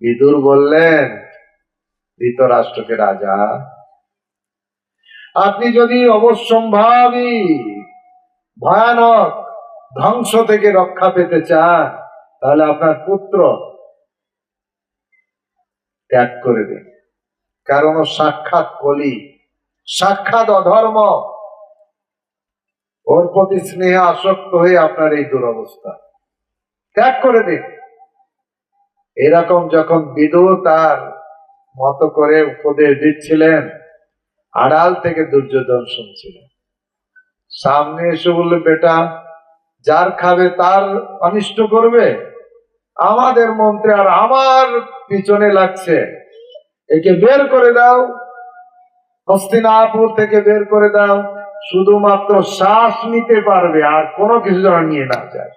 বিদুর বললেন ধৃতরাষ্ট্রকে, রাজা আপনি যদি অবশ্যম্ভাবী ভয়ানক ধ্বংস থেকে রক্ষা পেতে চান, তাহলে আপনার পুত্র ত্যাগ করে দিন, কারণ ও সাক্ষাৎ কলি, সাক্ষাৎ অধর্ম, ওর প্রতি স্নেহে আসক্ত হয়ে আপনার এই দুরবস্থা, ত্যাগ করে দিন। এরকম যখন বিদুর তার মতো করে উপদেশ দিচ্ছিলেন, আড়াল থেকে দুর্যোধন শুনছিলেন। সামনে এসে বললে, বেটা যার খাবে তার অনিষ্ট করবে, আমাদের মন্ত্রী আর আমার পিছনে লাগছে, একে বের করে দাও, হস্তিনাপুর থেকে বের করে দাও, শুধুমাত্র শ্বাস নিতে পারবে, আর কোনো কিছু যেন নিয়ে না যায়।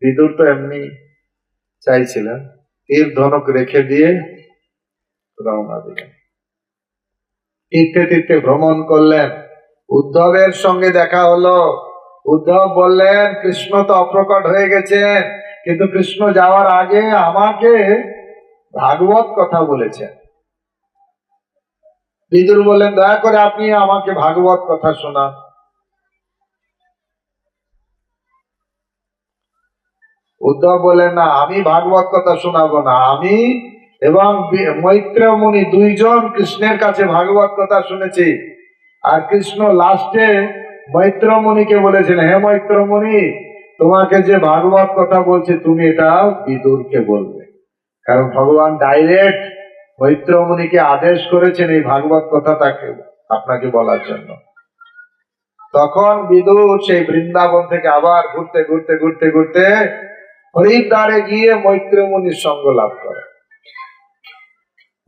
বিদুর তো এমনি চাইছিলেন, তীর ধনুক রেখে দিয়ে রওনা দিলেন। তীর্থে তীর্থে ভ্রমণ করলেন। উদ্ধবের সঙ্গে দেখা হলো। উদ্ধব বললেন, কৃষ্ণ তো অপ্রকট হয়ে গেছেন, কিন্তু কৃষ্ণ যাওয়ার আগে আমাকে ভাগবত কথা বলেছেন। বিদুর বললেন, দয়া করে আপনি আমাকে ভাগবত কথা শোনান। উদ্ধব বললেন, না, আমি ভাগবত কথা শোনাবো না, আমি এবং মৈত্র মুনি দুইজন কৃষ্ণের কাছে ভাগবত কথা শুনেছি। আর কৃষ্ণ লাস্টে মৈত্র মুনিকে বলেছেন, হে মৈত্র মুনি, তোমাকে যে ভাগবত কথা বলছে তুমি এটা বিদুরকে বলবে, কারণ ভগবান ডাইরেক্ট মৈত্র মুনিকে আদেশ করেছেন এই ভাগবত কথা তাকে আপনাকে বলার জন্য। তখন বিদুর সেই বৃন্দাবন থেকে আবার ঘুরতে ঘুরতে ঘুরতে ঘুরতে হরিদ্বারে গিয়ে মৈত্র মুনির সঙ্গ লাভ করে।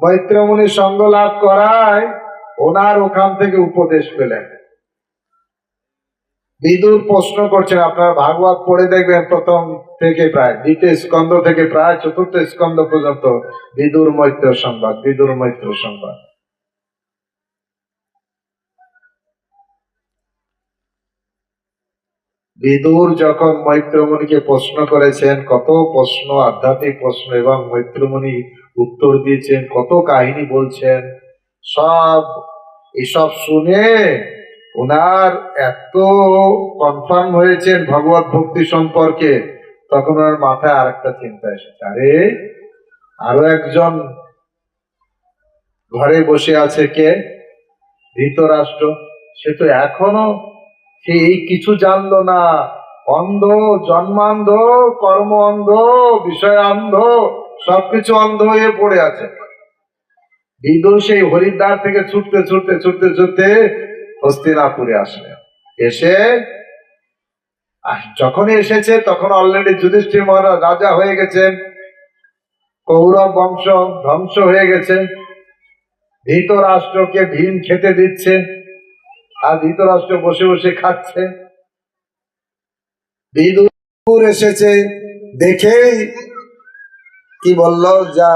মৈত্র মুনির সঙ্গ লাভ করায় ওনার ওখান থেকে উপদেশ পেলেন। বিদুর প্রশ্ন করছেন, আপনারা ভাগবত পড়ে দেখবেন, প্রথম থেকে প্রায় দ্বিতীয় স্কন্ধ থেকে প্রায় চতুর্থ স্কন্ধ পর্যন্ত বিদুর মৈত্র সংবাদ, বিদুর মৈত্র সংবাদ। বিদুর যখন মৈত্রমুনিকে প্রশ্ন করেছেন, কত প্রশ্ন, আধ্যাত্মিক প্রশ্ন, এবং মৈত্রমুনি উত্তর দিয়েছেন, কত কাহিনী বলছেন, সব এসব শুনে ওনার এত কনফার্ম হয়েছেন ভগবত ভক্তি সম্পর্কে, তখন ওনার মাথায় আরেকটা চিন্তা এসেছে, আরে আরো একজন ঘরে বসে আছে, কে? ধৃতরাষ্ট্র। সে তো এখনো সে এই কিছু জানলো না, অন্ধ, জন্মান্ধ, কর্ম অন্ধ, বিষয় অন্ধ, সবকিছু অন্ধ হয়ে পড়ে আছে। বিদুর সেই হরিদ্বার থেকে ছুটতে ছুটতে ছুটতে ছুটতে হস্তিনাপুরে আসলেন। এসে যখনই এসেছে তখন অলরেডি যুধিষ্ঠির মহারাজ রাজা হয়ে গেছেন, কৌরব বংশ ধ্বংস হয়ে গেছে, ধৃতরাষ্ট্রকে ভীম খেতে দিচ্ছে, আর ধৃতরাষ্ট্র বসে বসে খাচ্ছে। বিদুর এসেছে, দেখেই কি বলল, যা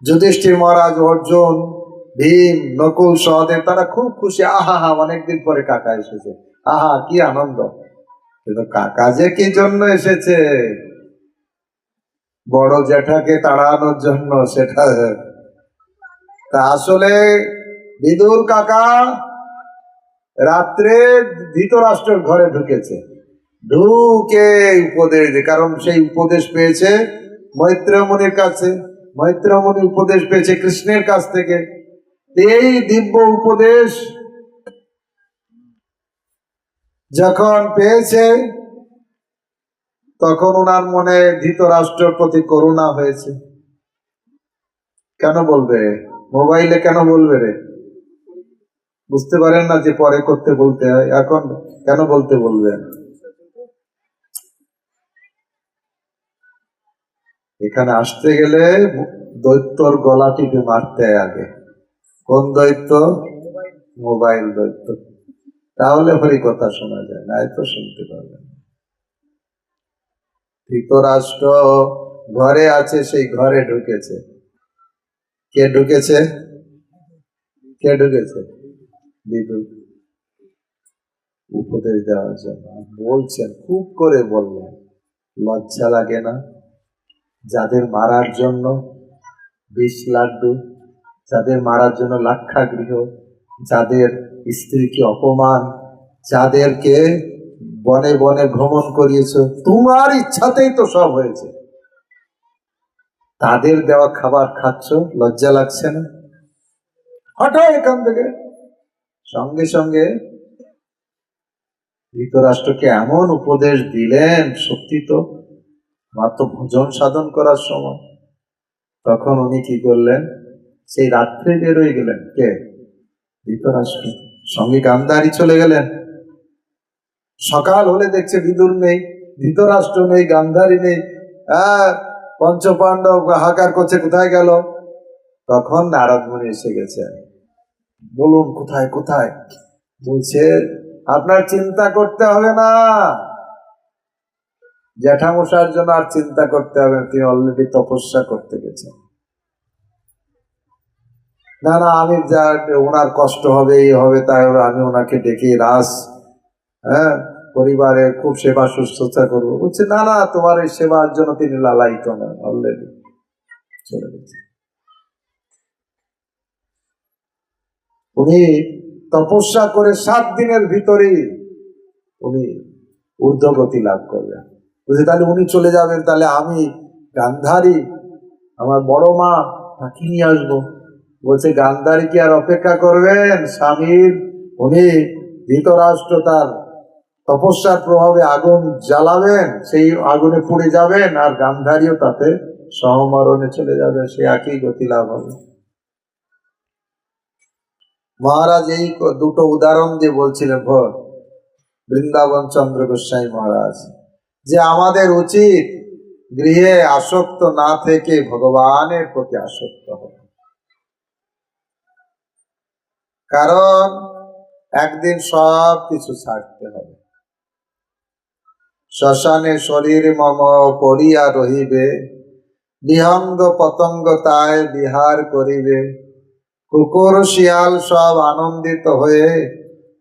যুধিষ্ঠির মহারাজ, অর্জুন, ভীম, নকুল, সহদেব তারা খুব খুশি। আহা হা, অনেকদিন পরে কাকা এসেছে, আহা কি আনন্দ। কিন্তু কাকা যে কি জন্য এসেছে, বড় জ্যাঠাকে তাড়ানোর জন্য, সেটা তা আসলে বিদুর কাকা রাত্রে ধৃতরাষ্ট্রের ঘরে ঢুকেছে, ঢুকে উপদেশ দিয়ে, কারণ সেই উপদেশ পেয়েছে মৈত্রেয় মুনির কাছে, মৈত্রেয় মুনি উপদেশ পেয়েছে কৃষ্ণের কাছ থেকে। এই দিব্য উপদেশ যখন পেয়েছে, তখন ওনার মনে ধৃতরাষ্ট্রের প্রতি করুণা হয়েছে। কেন বলবে, মোবাইলে কেন বলবে রে? বুঝতে পারেন না যে পরে করতে বলতে হয়, এখন কেন বলতে বলবেন? এখানে আসতে গেলে দৈত্যর গলা টিপে মারতে হয় আগে। কোন দৈত্য? মোবাইল দৈত্য। তাহলে হরি কথা শোনা যায়, না তো শুনতে পারবেন। ধৃতরাষ্ট্র ঘরে আছে, সেই ঘরে ঢুকেছে। কে ঢুকেছে? কে ঢুকেছে? বিদুর। উপদেশ দেওয়ার জন্য বলছেন, খুব করে বললেন, লজ্জা লাগে না? যাদের মারার জন্য 20 লাড্ডু, যাদের মারার জন্য লাক্ষাগৃহ, যাদের স্ত্রীকে অপমান, যাদেরকে বনে বনে ভ্রমণ করিয়েছ, তোমার ইচ্ছাতেই তো সব হয়েছে, তাদের দেওয়া খাবার খাচ্ছ, লজ্জা লাগছে না? হঠাৎ এখান থেকে। সঙ্গে সঙ্গে ধৃতরাষ্ট্রকে এমন উপদেশ দিলেন, সত্যি তো মাত্র ভোজন সাধন করার সময়। তখন উনি কি করলেন, সেই রাত্রে বেরোয় গেলেন। কে? ধৃতরাষ্ট্র। সঙ্গে গান্ধারী চলে গেলেন। সকাল হলে দেখছে বিদুর নেই, ধৃতরাষ্ট্র নেই, গান্ধারী নেই। পঞ্চপাণ্ডব হাহাকার করছে, কোথায় গেল? তখন নারদ মুনি এসে গেছে। বলুন কোথায় কোথায়? বলছে, আপনার চিন্তা করতে হবে না, জ্যাঠামশার জন্য আর চিন্তা করতে হবে, তিনি অলরেডি তপস্যা করতে গেছেন। না না, আমি যা, ওনার কষ্ট হবে, এই হবে, তাই আমি ওনাকে ডেকে পরিবারের খুব সেবা শুশ্রূষা করবো। বলছে, না না, তোমার এই সেবার জন্য তিনি লালায়িত নন, অলরেডি চলে গেছে। উনি তপস্যা করে 7 দিনের ভিতরেই উনি ঊর্ধ্বগতি লাভ করবেন। বুঝলি, তাহলে উনি চলে যাবেন, তাহলে আমি গান্ধারী, আমার বড় মা, তাকে নিয়ে আসবো। বলছে, গান্ধারী কি আর অপেক্ষা করবেন? স্বামীর, উনি ধৃতরাষ্ট্র তার তপস্যার প্রভাবে আগুন জ্বালাবেন, সেই আগুনে পুড়ে যাবেন, আর গান্ধারীও তাতে সহমরণে চলে যাবে, সে একই গতি লাভ হবে। মহারাজ এই দুটো উদাহরণ দিয়ে বলছিলেন বৃন্দাবন চন্দ্র গোস্বামী মহারাজ, যে আমাদের উচিত গৃহে আসক্ত না থেকে ভগবানের প্রতি আসক্ত হবে। কারণ একদিন সব কিছু ছাড়তে হবে। শ্মশানে শরীর মম পড়িয়া রহিবে, বিহঙ্গ পতঙ্গ তাই বিহার করিবে, কুকুর শিয়াল সব আনন্দিত হয়ে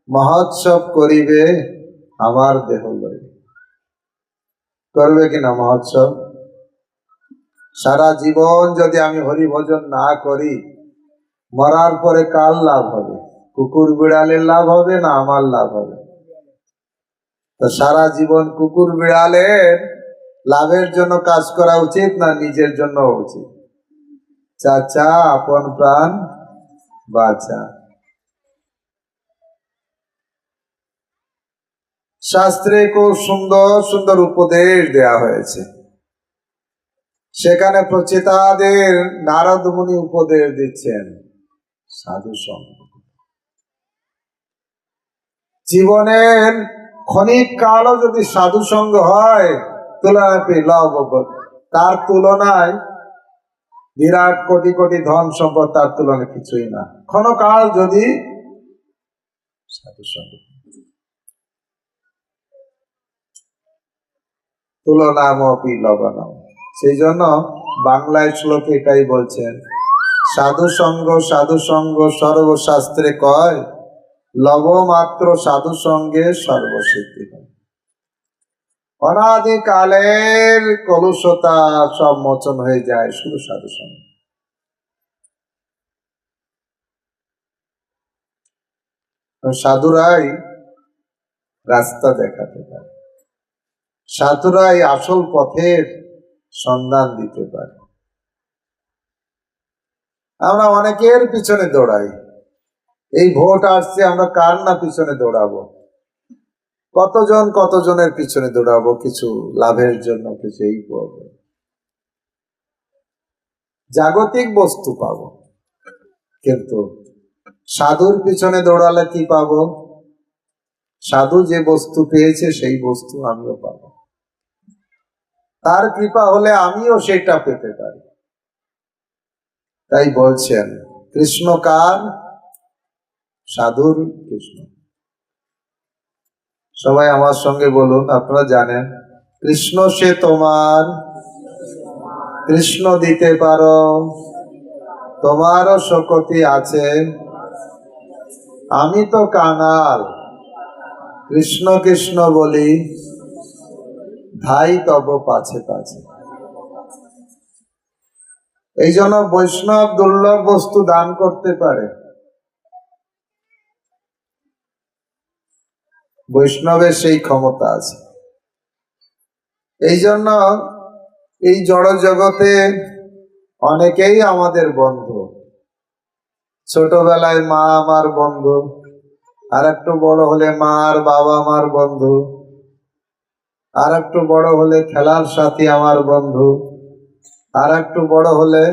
মহোৎসব করিবে আমার দেহ লয়ে। করবে কিনা মহোৎসব? সারা জীবন যদি আমি হরি ভজন না করি, মরার পরে কার লাভ হবে? কুকুর বিড়ালের লাভ হবে না আমার লাভ হবে? তো সারা জীবন কুকুর বিড়ালের লাভের জন্য কাজ করা উচিত না নিজের জন্য উচিত? চাচা আপন প্রাণ বাঁচা। শাস্ত্রে খুব সুন্দর সুন্দর উপদেশ দেয়া হয়েছে। সেখানে প্রচেতাদের নারদ মুনি উপদেশ দিচ্ছেন, সাধু সঙ্গ। জীবনের ক্ষণিক কালও যদি সাধু সঙ্গ হয়, তার তুলনায় বিরাট কোটি কোটি ধন সম্পদ তার তুলনায় কিছুই না। ক্ষণকাল যদি সাধু সঙ্গ, তুলনামপি লবণম। সেই জন্য বাংলায় শ্লোকে এটাই বলছেন, সাধু সঙ্গ সর্বশাস্ত্রে কয়, লব মাত্র সাধু সঙ্গে সর্বসিদ্ধি হয়। অনাদিকালের কলুষতা সব মোচন হয়ে যায় শুধু সাধু সঙ্গ। সাধুরাই রাস্তা দেখাতে পারে, সাধুরাই আসল পথের সন্ধান দিতে পারে। আমরা অনেকের পিছনে দৌড়াই, এই ভোট আসছে, আমরা কার না পিছনে দৌড়াবো, কতজনের পিছনে দৌড়াবো, কিছু লাভের জন্য, কিছু এই পাবো, জাগতিক বস্তু পাবো। কিন্তু সাধুর পিছনে দৌড়ালে কি পাবো? সাধু যে বস্তু পেয়েছে সেই বস্তু আমিও পাবো, তার কৃপা হলে আমিও সেটা পেতে পারি। তাই বলছেন কৃষ্ণ কার? সাধুর কৃষ্ণ। সবাই আমার সঙ্গে বলুন, আপনারা জানেন কৃষ্ণ সে তোমার, কৃষ্ণ দিতে পারো, তোমারও শক্তি আছে, আমি তো কাঙাল, কৃষ্ণ কৃষ্ণ বলি, ধাই তব পাছে পাছে। এই জন্য বৈষ্ণব দুর্লভ বস্তু দান করতে পারে। বৈষ্ণবের সেই ক্ষমতা আছে। এই জন্য এই জড় জগতে অনেকেই আমাদের বন্ধু। ছোটবেলায় মা আমার বন্ধু, আর একটু বড় হলে মা আর বাবা আমার বন্ধু, আর একটু বড় হলে খেলার সাথী আমার বন্ধু, আর একটু বড় হলে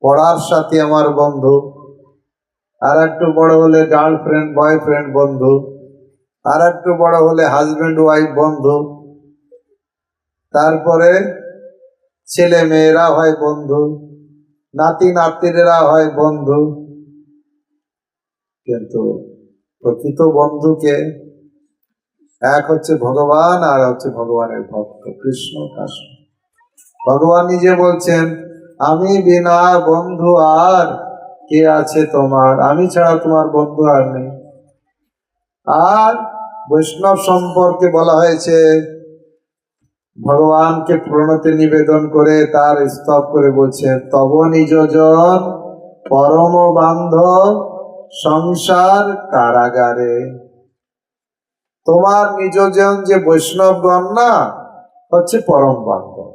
পড়ার সাথী আমার বন্ধু, আর একটু বড় হলে গার্লফ্রেন্ড বয়ফ্রেন্ড বন্ধু, আর একটু বড় হলে হাজবেন্ড ওয়াইফ বন্ধু, তারপরে ছেলে মেয়েরা হয় বন্ধু, নাতি নাতিরা হয় বন্ধু। কিন্তু প্রকৃত বন্ধুকে এক হচ্ছে ভগবান, আর হচ্ছে ভগবানের ভক্ত কৃষ্ণ কাষ্ণ। ভগবান নিজে বলছেন, আমি বিনা বন্ধু আর কে আছে তোমার, আমি ছাড়া তোমার বন্ধু আর নেই। আর বৈষ্ণব সম্পর্কে বলা হয়েছে, ভগবানকে প্রণতি নিবেদন করে তার স্তব করে বলছেন, তব নিজজন পরম বান্ধব সংসার কারাগারে। তোমার নিজজন যে বৈষ্ণবগণ না, হচ্ছে পরম বান্ধব।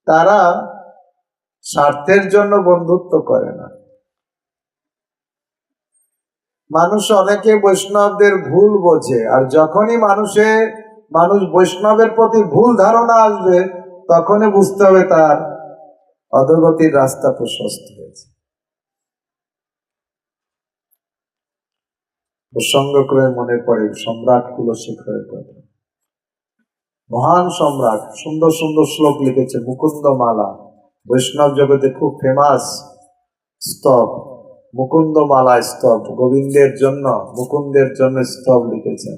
তারা স্বার্থের জন্য বন্ধুত্ব করে না। মানুষ অনেকে বৈষ্ণবদের ভুল বোঝে, আর যখনই মানুষ বৈষ্ণবের প্রতি ভুল ধারণা আসবে, তখনই বুঝতে হবে তার অধোগতির রাস্তা প্রশস্ত হয়েছে। প্রসঙ্গ করে মনে পড়ে সম্রাট কুলশেখরের কথা। মহান সম্রাট, সুন্দর সুন্দর শ্লোক লিখেছে, মুকুন্দ মালা, বৈষ্ণব জগতে খুব ফেমাস স্তব, মুকুন্দ মালা স্তব। গোবিন্দের জন্য, মুকুন্দের জন্য স্তব লিখেছেন।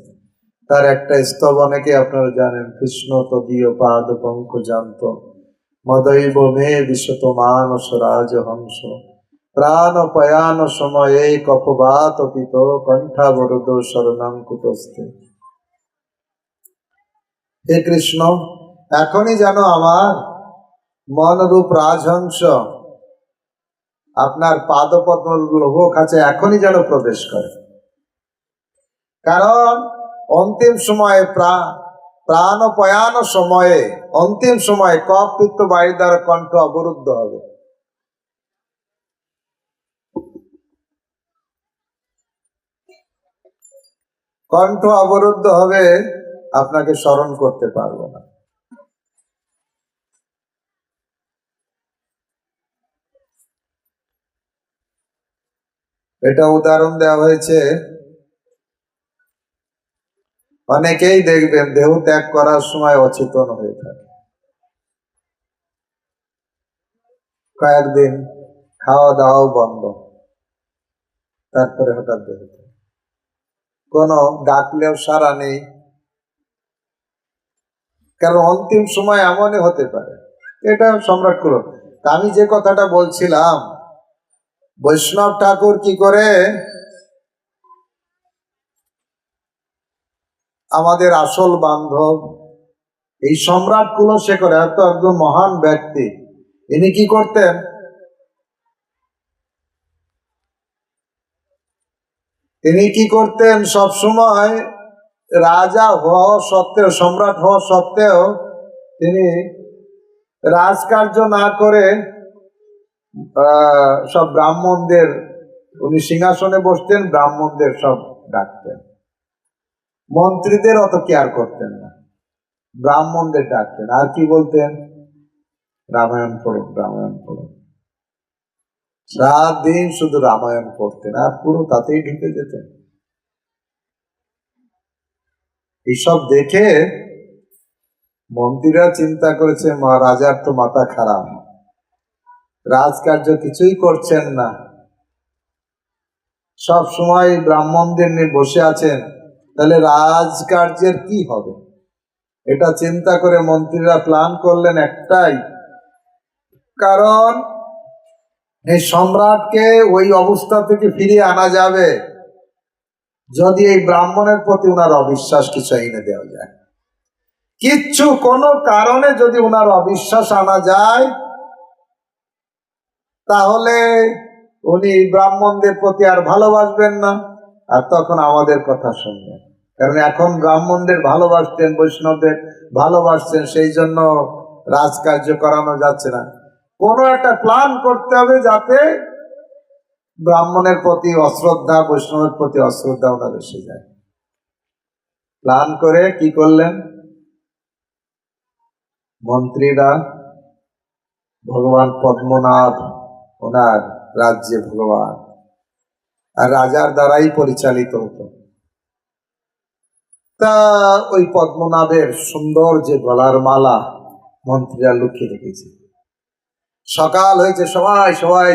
তার একটা স্তব অনেকে আপনারা জানেন, কৃষ্ণ তদীয় পাদ পঙ্কজান্ত মদৈব মে বিশত মানস রাজহংস প্রাণ পয়ান সময়ে কপবাত পিত কণ্ঠাবরদ শরণাং কুতস্তে। হে কৃষ্ণ, এখনই যেন আমার মনরূপ রাজহংস আপনার পাদপদ্ম লৌহ কাছে এখনই যেন প্রবেশ করে। কারণ অন্তিম সময়ে প্রাণ পয়ান সময়ে, অন্তিম সময়ে কফ পিত্ত বায়ু দ্বারা কণ্ঠ অবরুদ্ধ হবে। কণ্ঠ অবরুদ্ধ হবে, আপনাকে স্মরণ করতে পারবো না। এটা উদাহরণ দেওয়া হয়েছে, অনেকেই দেখবেন দেহ ত্যাগ করার সময় অচেতন হয়ে থাকে। কয়েকদিন খাওয়া দাওয়াও বন্ধ। তারপরে হঠাৎ দেখতে কোনো ডাকলেও সাড়া নেই। কারণ অন্তিম সময় এমনই হতে পারে। এটা সম্রাট করল। আমি যে কথাটা বলছিলাম, বৈষ্ণব ঠাকুর কি করে আমাদের আসল বান্ধব, এই সম্রাট কুলশেখর এত একজন মহান ব্যক্তি, ইনি কি করতেন, সব সময় রাজা হওয়া সত্ত্বেও, সম্রাট হওয়া সত্ত্বেও তিনি রাজকার্য না করে সব ব্রাহ্মণদের, উনি সিংহাসনে বসতেন, ব্রাহ্মণদের সব ডাকতেন, মন্ত্রীদের অত কেয়ার করতেন না, ব্রাহ্মণদের ডাকতেন। আর কি বলতেন, রামায়ণ পড়ুন, রামায়ণ পড়ুন। সাত দিন শুধু রামায়ণ পড়তেন আর পুরো তাতেই ঢুকে যেতেন। এইসব দেখে মন্ত্রীরা চিন্তা করেছে, রাজার তো মাথা খারাপ, রাজকার্য কিছুই করছেন না, সব সময় ব্রাহ্মণদের নিয়ে বসে আছেন, তাহলে রাজকার্যের কি হবে। এটা চিন্তা করে মন্ত্রীরা প্ল্যান করলেন একটাই, কারণ এই সম্রাটকে ওই অবস্থা থেকে ফিরিয়ে আনা যাবে যদি এই ব্রাহ্মণের প্রতি উনার অবিশ্বাস কিছু এনে দেওয়া যায়। কিচ্ছু কোনো কারণে যদি উনার অবিশ্বাস আনা যায়, তাহলে উনি ব্রাহ্মণদের প্রতি আর ভালোবাসবেন না, আর তখন আমাদের কথা শুনবেন। কারণ এখন ব্রাহ্মণদের ভালোবাসতেন, বৈষ্ণবদের ভালোবাসতেন, সেই জন্য রাজকার্য করানো যাচ্ছে না। কোনো একটা প্ল্যান করতে হবে যাতে ব্রাহ্মণের প্রতি অশ্রদ্ধা, বৈষ্ণবের প্রতি অশ্রদ্ধা ওনার এসে যায়। প্ল্যান করে কি করলেন, মন্ত্রীরা ভগবান পদ্মনাভ, ওনার রাজ্যে ভগবান, আর রাজার দ্বারাই পরিচালিত হতো। তা ওই পদ্মনাভের সুন্দর যে গলার মালা মন্ত্রীরা লুকিয়ে রেখেছে। সকাল হয়েছে, সবাই সবাই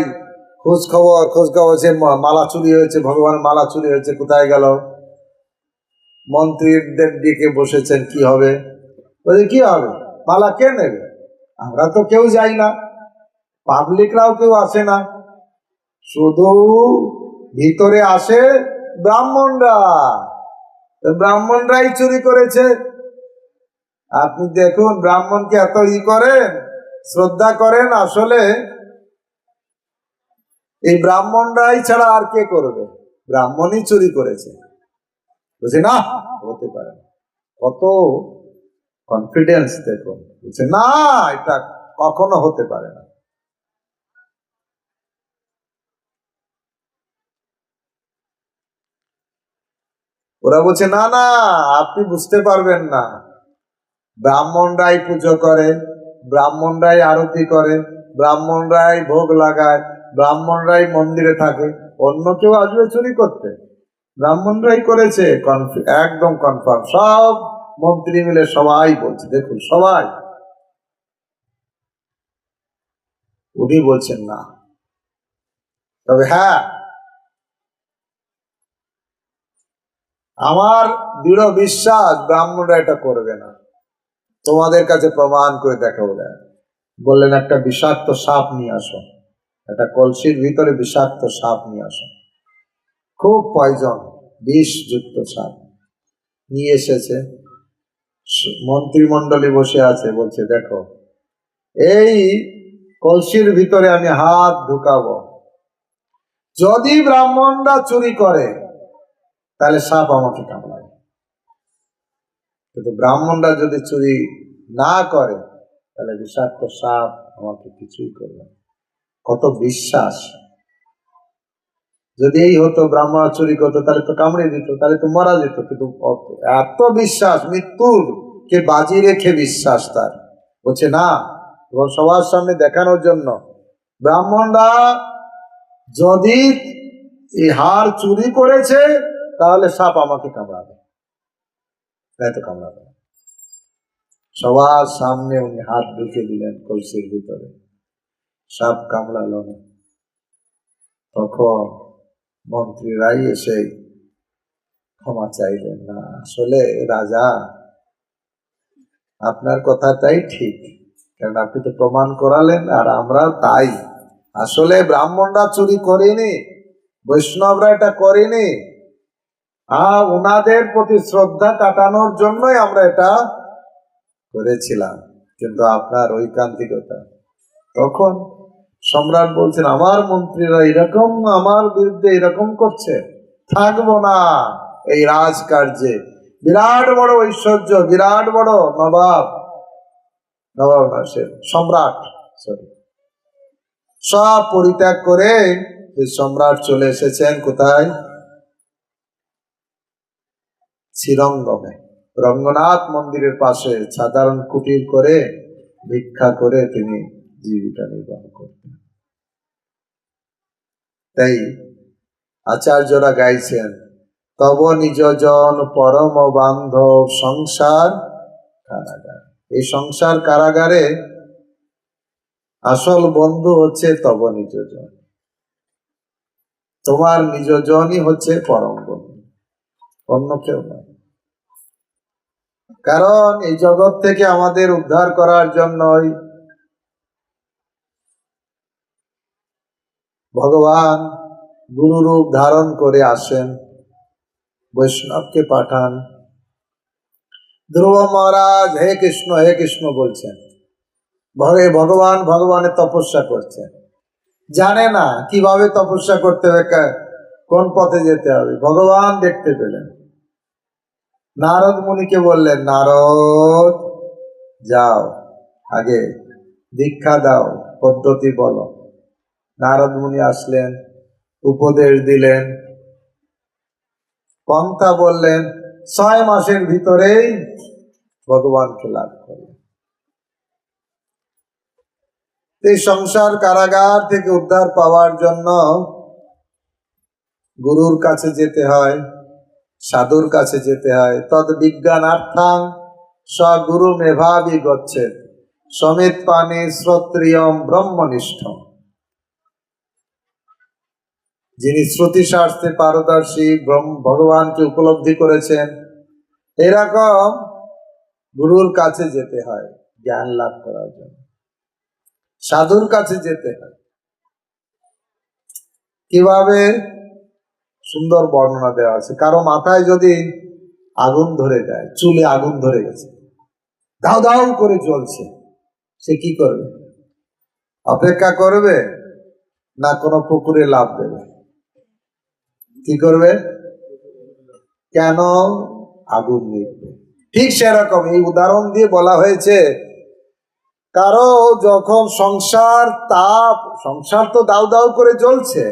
খোঁজ খবর যে মালা চুরি হয়েছে, ভগবানের মালা চুরি হয়েছে, কোথায় গেল। মন্ত্রীদের দিকে বসেছেন, কি হবে, বলছে কি হবে, মালা কে নেবে, আমরা তো কেউ যাই না, পাবলিকরাও কেউ আসে না, শুধু ভিতরে আসে ব্রাহ্মণরা, ব্রাহ্মণরাই চুরি করেছে। আপনি দেখুন, ব্রাহ্মণকে এত করেন, শ্রদ্ধা করেন, আসলে এই ব্রাহ্মণরাই ছাড়া আর কে করবে, ব্রাহ্মণই চুরি করেছে। বুঝে না, হতে পারে না, কত কনফিডেন্স দেখুন, বুঝছে না, এটা কখনো হতে পারে না। ওরা বলছে না না, আপনি বুঝতে পারবেন না, ব্রাহ্মণরাই পুজো করে, ব্রাহ্মণরাই আরতি করে, ব্রাহ্মণরাই ভোগ লাগায়, ব্রাহ্মণরাই মন্দিরে থাকে, অন্য কেউ আসবে চুরি করতে, ব্রাহ্মণরাই করেছে, একদম কনফার্ম। সব মন্ত্রী মিলে সবাই বলছে, দেখুন সবাই। উনি বলছেন না, তবে হ্যাঁ, আমার দৃঢ় বিশ্বাস ব্রাহ্মণরা এটা করবে না, তোমাদের কাছে প্রমাণ করে দেখাবো। বললেন একটা বিষাক্ত সাপ নিয়ে আসো, একটা কলসির ভিতরে বিষাক্ত সাপ নিয়ে আসো, খুব পয়জন, বিষযুক্ত সাপ নিয়ে এসেছে। মন্ত্রিমণ্ডলী বসে আছে, বলছে দেখো, এই কলসির ভিতরে আমি হাত ঢুকাবো, যদি ব্রাহ্মণরা চুরি করে তাহলে সাপ আমাকে কামড়াবে, কিন্তু ব্রাহ্মণরা যদি চুরি না করে তাহলে বিষাক্ত সাপ আমাকে কিছুই করবে। কত বিশ্বাস! যদি এই হতো, ব্রাহ্মণরা চুরি করতো, তাহলে তো কামড়ে দিত, তাহলে তো মারা যেত, কিন্তু এত বিশ্বাস, মৃত্যুর কে বাজি রেখে বিশ্বাস তার। বলছে না, এবং সবার সামনে দেখানোর জন্য, ব্রাহ্মণরা যদি এই হার চুরি করেছে তাহলে সাপ আমাকে কামড়াবে, তাই তো কামড়াবে। সবার সামনে উনি হাত ঢুকে দিলেন কলসির ভিতরে, সাপ কামড়ালো না। তখন মন্ত্রীরাই এসে ক্ষমা চাইলেন, না আসলে রাজা আপনার কথাটাই ঠিক, কারণ আপনি তো প্রমাণ করালেন, আর আমরা তাই। আসলে ব্রাহ্মণরা চুরি করেনি, বৈষ্ণবরা এটা করেনি, ওনাদের প্রতি শ্রদ্ধা কাটানোর জন্যই আমরা এটা করেছিলাম, কিন্তু আপনার ঐকান্তিকতা। তখন সম্রাট বলছেন, আমার মন্ত্রীরা এরকম আমার বিরুদ্ধে এরকম করছে, থাকবো না এই রাজকার্যে। বিরাট বড় ঐশ্বর্য, বিরাট বড় নবাব, নবাব না সে সম্রাট, সব পরিত্যাগ করে সম্রাট চলে এসেছেন কোথায়? শ্রীরঙ্গমে, রঙ্গনাথ মন্দিরের পাশে সাধারণ কুটির করে ভিক্ষা করে তিনি জীবিকা নির্বাহ করতেন। তাই আচার্যরা গাইছেন, তব নিজজন পরম বান্ধব সংসার কারাগার। এই সংসার কারাগারে আসল বন্ধু হচ্ছে তব নিজজন, তোমার নিজজনই হচ্ছে পরম বন্ধু, অন্য কেউ নয়। কারণ এই জগৎ থেকে আমাদের উদ্ধার করার জন্যই ভগবান গুরু রূপ ধারণ করে আসেন, বৈষ্ণবকে পাঠান। ধ্রুব মহারাজ হে কৃষ্ণ বলছেন, ভগবান ভগবানের তপস্যা করছেন, জানে না কিভাবে তপস্যা করতে হবে, কোন পথে যেতে হবে। ভগবান দেখতে পেলেন, নারদ মুনিকে বললেন, নারদ যাও আগে দীক্ষা দাও, পদ্ধতি বলো। নারদ মুনি আসলেন, উপদেশ দিলেন, পন্থা বললেন, 6 মাসের ভিতরেই ভগবানকে লাভ করলেন। এই সংসার কারাগার থেকে উদ্ধার পাওয়ার জন্য গুরুর কাছে যেতে হয়, সাধুর কাছে যেতে হয়। তদ বিজ্ঞানার্থাং স্বগুরু মেভাবি গচ্ছেদ সমিত পানি শ্রোত্রিয়ম ব্রহ্মনিষ্ঠ। যিনি শ্রুতি শাস্ত্রে পারদর্শী, ভগবানকে উপলব্ধি করেছেন, এরকম গুরুর কাছে যেতে হয় জ্ঞান লাভ করার জন্য, সাধুর কাছে যেতে হয়। কিভাবে? সুন্দর বর্ণনা দেওয়া আছে। কারো মাথায় যদি আগুন ধরে যায়, চুলে আগুন ধরে গেছে, দাও দাও করে জ্বলছে, সে কি করবে? অপেক্ষা করবে না কোনো পুকুরে লাফ দেবে? কি করবে? কেন? আগুন নিবে। ঠিক সেরকম এই উদাহরণ দিয়ে বলা হয়েছে, কারো যখন সংসার তাপ, সংসার তো দাউ দাউ করে জ্বলছে।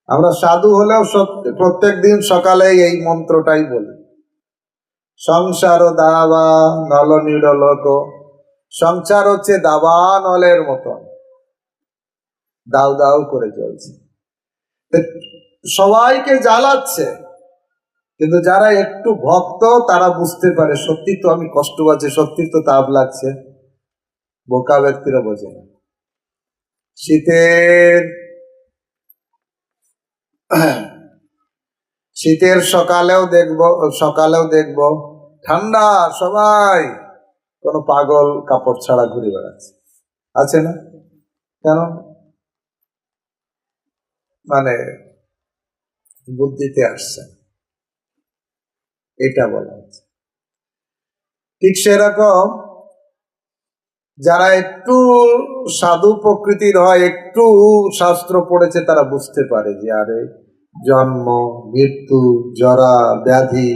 আমরা সাধু হলেও প্রত্যেক দিন সকালে এই মন্ত্রটাই বলি, সংসার দাবা নল নিরলোক। সংসার হচ্ছে দাবা নলের মতন, দাউ দাউ করে জ্বলছে, সবাইকে জ্বালাচ্ছে। কিন্তু যারা একটু ভক্ত তারা বুঝতে পারে, সত্যি তো আমি কষ্ট পাচ্ছি, সত্যি তো তাপ লাগছে। বোকা ব্যক্তিরা বোঝে না। শীতের সকালেও দেখব ঠান্ডা, সবাই কোনো পাগল কাপড় ছাড়া ঘুরে বেড়াচ্ছে, আছে না? কেন? মানে বুদ্ধিতে আসছে, এটা বলা হচ্ছে। ঠিক সেরকম যারা একটু সাধু প্রকৃতির হয়, একটু শাস্ত্র পড়েছে, তারা বুঝতে পারে যে আরে জন্ম, মৃত্যু, জরা, ব্যাধি,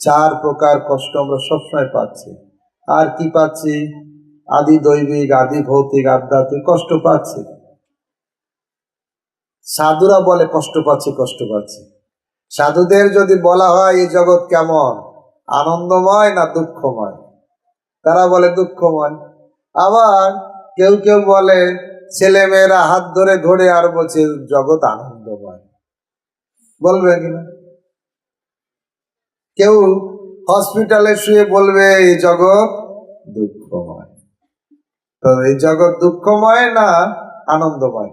4 প্রকার কষ্ট আমরা সবসময় পাচ্ছি। আর কি পাচ্ছি? আদি দৈবিক, আদি ভৌতিক, আধ্যাত্মিক কষ্ট পাচ্ছি। সাধুরা বলে কষ্ট পাচ্ছি। সাধুদের যদি বলা হয় এই জগৎ কেমন, আনন্দময় না দুঃখময়, তারা বলে দুঃখময়। আবার কেউ বলে ছেলে মেয়েরা হাত ধরে ঘোরে, আর বলছে জগৎ আনন্দময়, বলবে কিনা? কেউ হসপিটালে শুয়ে বলবে এই জগৎ দুঃখময়। তো এই জগৎ দুঃখময় না আনন্দময়?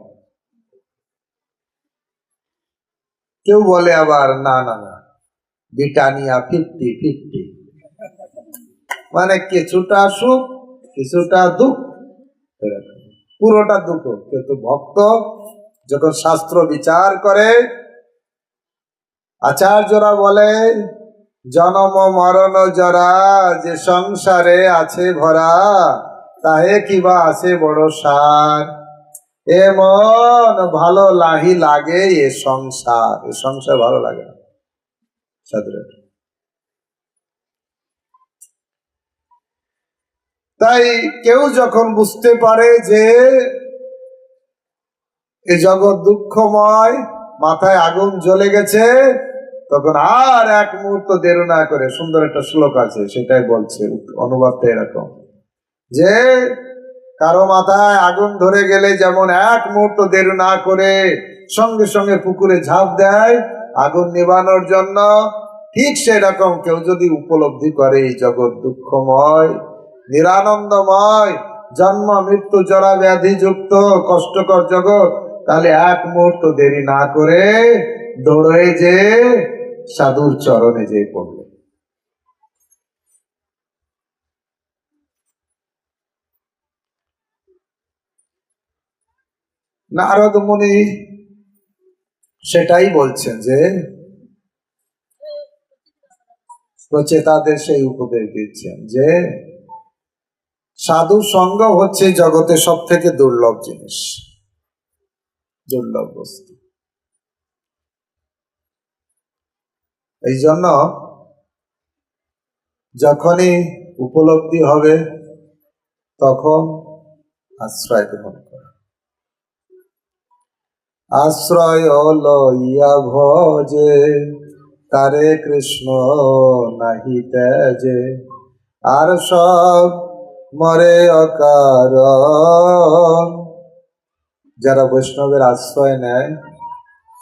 কেউ বলে আবার না না না, ব্রিটানিয়া 50-50, মানে কিছুটা সুখ কিছুটা দুঃখ, পুরোটা দুঃখ। কিন্তু ভক্ত যখন শাস্ত্র বিচার করে, আচার্যরা বলে জনম মরণ জরা যে সংসারে আছে ভরা, তাহে কিবা আছে বড় সার। এ মন ভালো লাহি লাগে এ সংসার, এ সংসার ভালো লাগে না সাধুরা। তাই কেউ যখন বুঝতে পারে যে এই জগৎ দুঃখময়, মাথায় আগুন জ্বলে গেছে, তখন আর এক মুহূর্ত দেরি না করে, সুন্দর একটা শ্লোক আছে সেটাই বলছে, অনুবাদটা এরকম যে কারো মাথায় আগুন ধরে গেলে যেমন এক মুহূর্ত দেরি না করে সঙ্গে সঙ্গে পুকুরে ঝাঁপ দেয় আগুন নিবানোর জন্য, ঠিক সেরকম কেউ যদি উপলব্ধি করে এই জগৎ দুঃখময়, নিরানন্দময়, জন্ম মৃত্যু জরা ব্যাধি যুক্ত কষ্টকর জগৎ, তাহলে এক মুহূর্ত দেরি না করে দৌড়ে যে সাধুর চরণে যে পড়বে। নারদ মুনি সেটাই বলছেন যে প্রচেতাদের সেই উপদেশ দিচ্ছেন যে সাধু সঙ্গ হচ্ছে জগতে সব থেকে দুর্লভ জিনিস, দুর্লভ বস্তু। এই জন্য যখনই উপলব্ধি হবে তখন আশ্রয় গ্রহণ করা। আশ্রয় লইয়া ভজে তারে কৃষ্ণ নাহি তেজে, আর সব মরে অকারণ। যারা বৈষ্ণবের আশ্রয় নেয়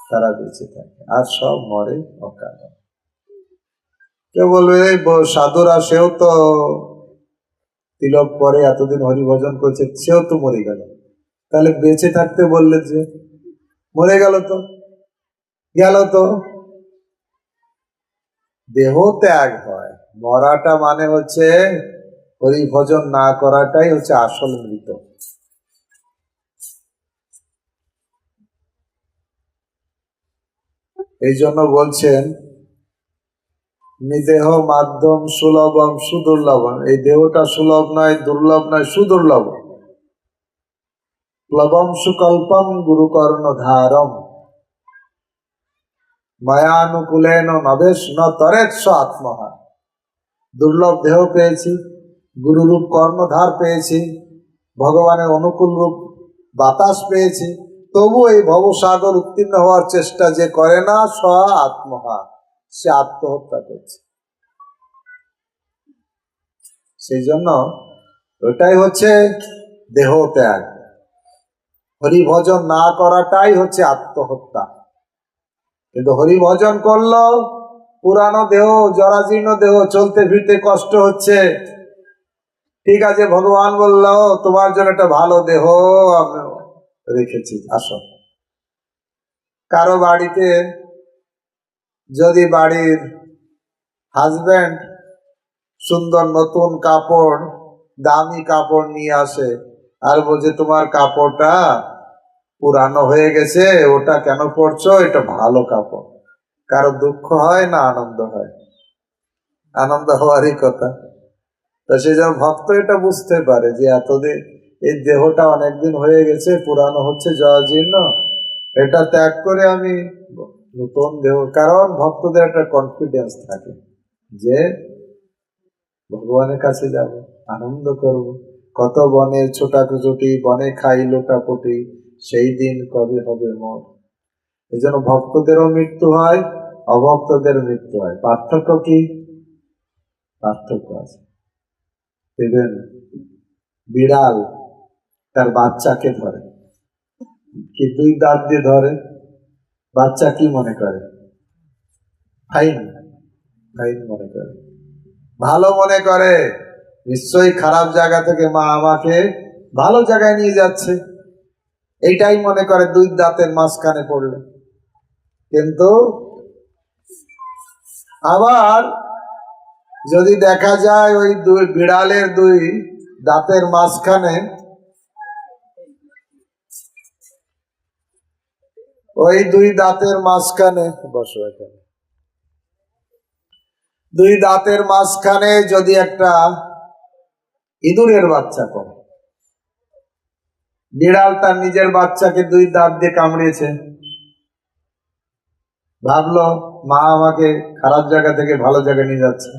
তারা বেঁচে থাকে, আর সব মরে অকারণ। কেউ বলবে সাধুরা সেও তো তিলক পরে এতদিন হরিভজন করছে, সেও তো মরে গেল, তাহলে বেঁচে থাকতে বললে যে মরে গেল তো গেল তো। দেহ ত্যাগ হয়, মরাটা মানে হচ্ছে হরিভজন না করাটাই হচ্ছে আসল মৃত। এই জন্য বলছেন নিদেহ মাধ্যম সুলভম সুদুর্লভম। এই দেহটা সুলভ নয়, দুর্লভ নয়, সুদুর্লভ। প্লবম সুকল্পম গুরুকর্ণ ধারম মায়ানুকূলেন নবেশ ন তরেৎ স আত্মহা। দুর্লভ দেহ পেয়েছি, গুরুরূপ কর্ণধার পেয়েছি, ভগবানের অনুকূল রূপ বাতাস পেয়েছি, তবু এই ভবসাগর উত্তীর্ণ হওয়ার চেষ্টা যে করে না, স আত্মহা, সে আত্মহত্যা করছে। সেই জন্য ওটাই হচ্ছে দেহ ত্যাগ। হরিভজন না করাটাই হচ্ছে আত্মহত্যা। কিন্তু হরিভজন করলো, পুরানো দেহ, জরাজীর্ণ দেহ, চলতে ফিরতে কষ্ট হচ্ছে, ঠিক আছে, ভগবান বলল তোমার জন্য একটা ভালো দেহ আমি রেখেছি, আসো। কারো বাড়িতে যদি বাড়ির হাজবেন্ড সুন্দর নতুন কাপড়, দামি কাপড় নিয়ে আসে, আর বলছে তোমার কাপড়টা পুরানো হয়ে গেছে, ওটা কেন পরছো, এটা ভালো কাপড়। কারো দুঃখ হয় না আনন্দ হয়? আনন্দ হওয়ারই কথা। তো সেই জন্য ভক্ত এটা বুঝতে পারে যে এতদিন এই দেহটা অনেকদিন হয়ে গেছে, পুরানো হচ্ছে, জরাজীর্ণ, এটা ত্যাগ করে আমি নতুন দেহ। কারণ ভক্তদের একটা কনফিডেন্স থাকে যে ভগবানের কাছে যাব, আনন্দ করব, কত বনে ছোটাছুটি, বনে খাই লোটাপটি, সেই দিন কবে হবে মোর। এই জন্য ভক্তদেরও মৃত্যু হয়, অভক্তদের মৃত্যু হয়। পার্থক্য কি? পার্থক্য আছে। দেখবেন বিড়াল তার বাচ্চাকে ধরে, কি দুই দাঁত দিয়ে ধরে, বাচ্চা কি মনে করে? ফাইন, ফাইন মনে করে, ভালো মনে করে। নিশ্চয়ই খারাপ জায়গা থেকে মা আমাকে ভালো জায়গায় নিয়ে যাচ্ছে, এইটাই মনে করে দুই দাঁতের মাঝখানে পড়লে। কিন্তু আবার যদি দেখা যায় ওই দুই বিড়ালের দুই দাঁতের মাঝখানে, ওই দুই দাঁতের মাঝখানে, বসো এখানে, দুই দাঁতের মাঝখানে যদি একটা ইঁদুরের বাচ্চা করে, বিড়াল তার নিজের বাচ্চাকে দুই দাঁত দিয়ে কামড়িয়েছে, ভাবলো মা আমাকে খারাপ জায়গা থেকে ভালো জায়গায় নিয়ে যাচ্ছে।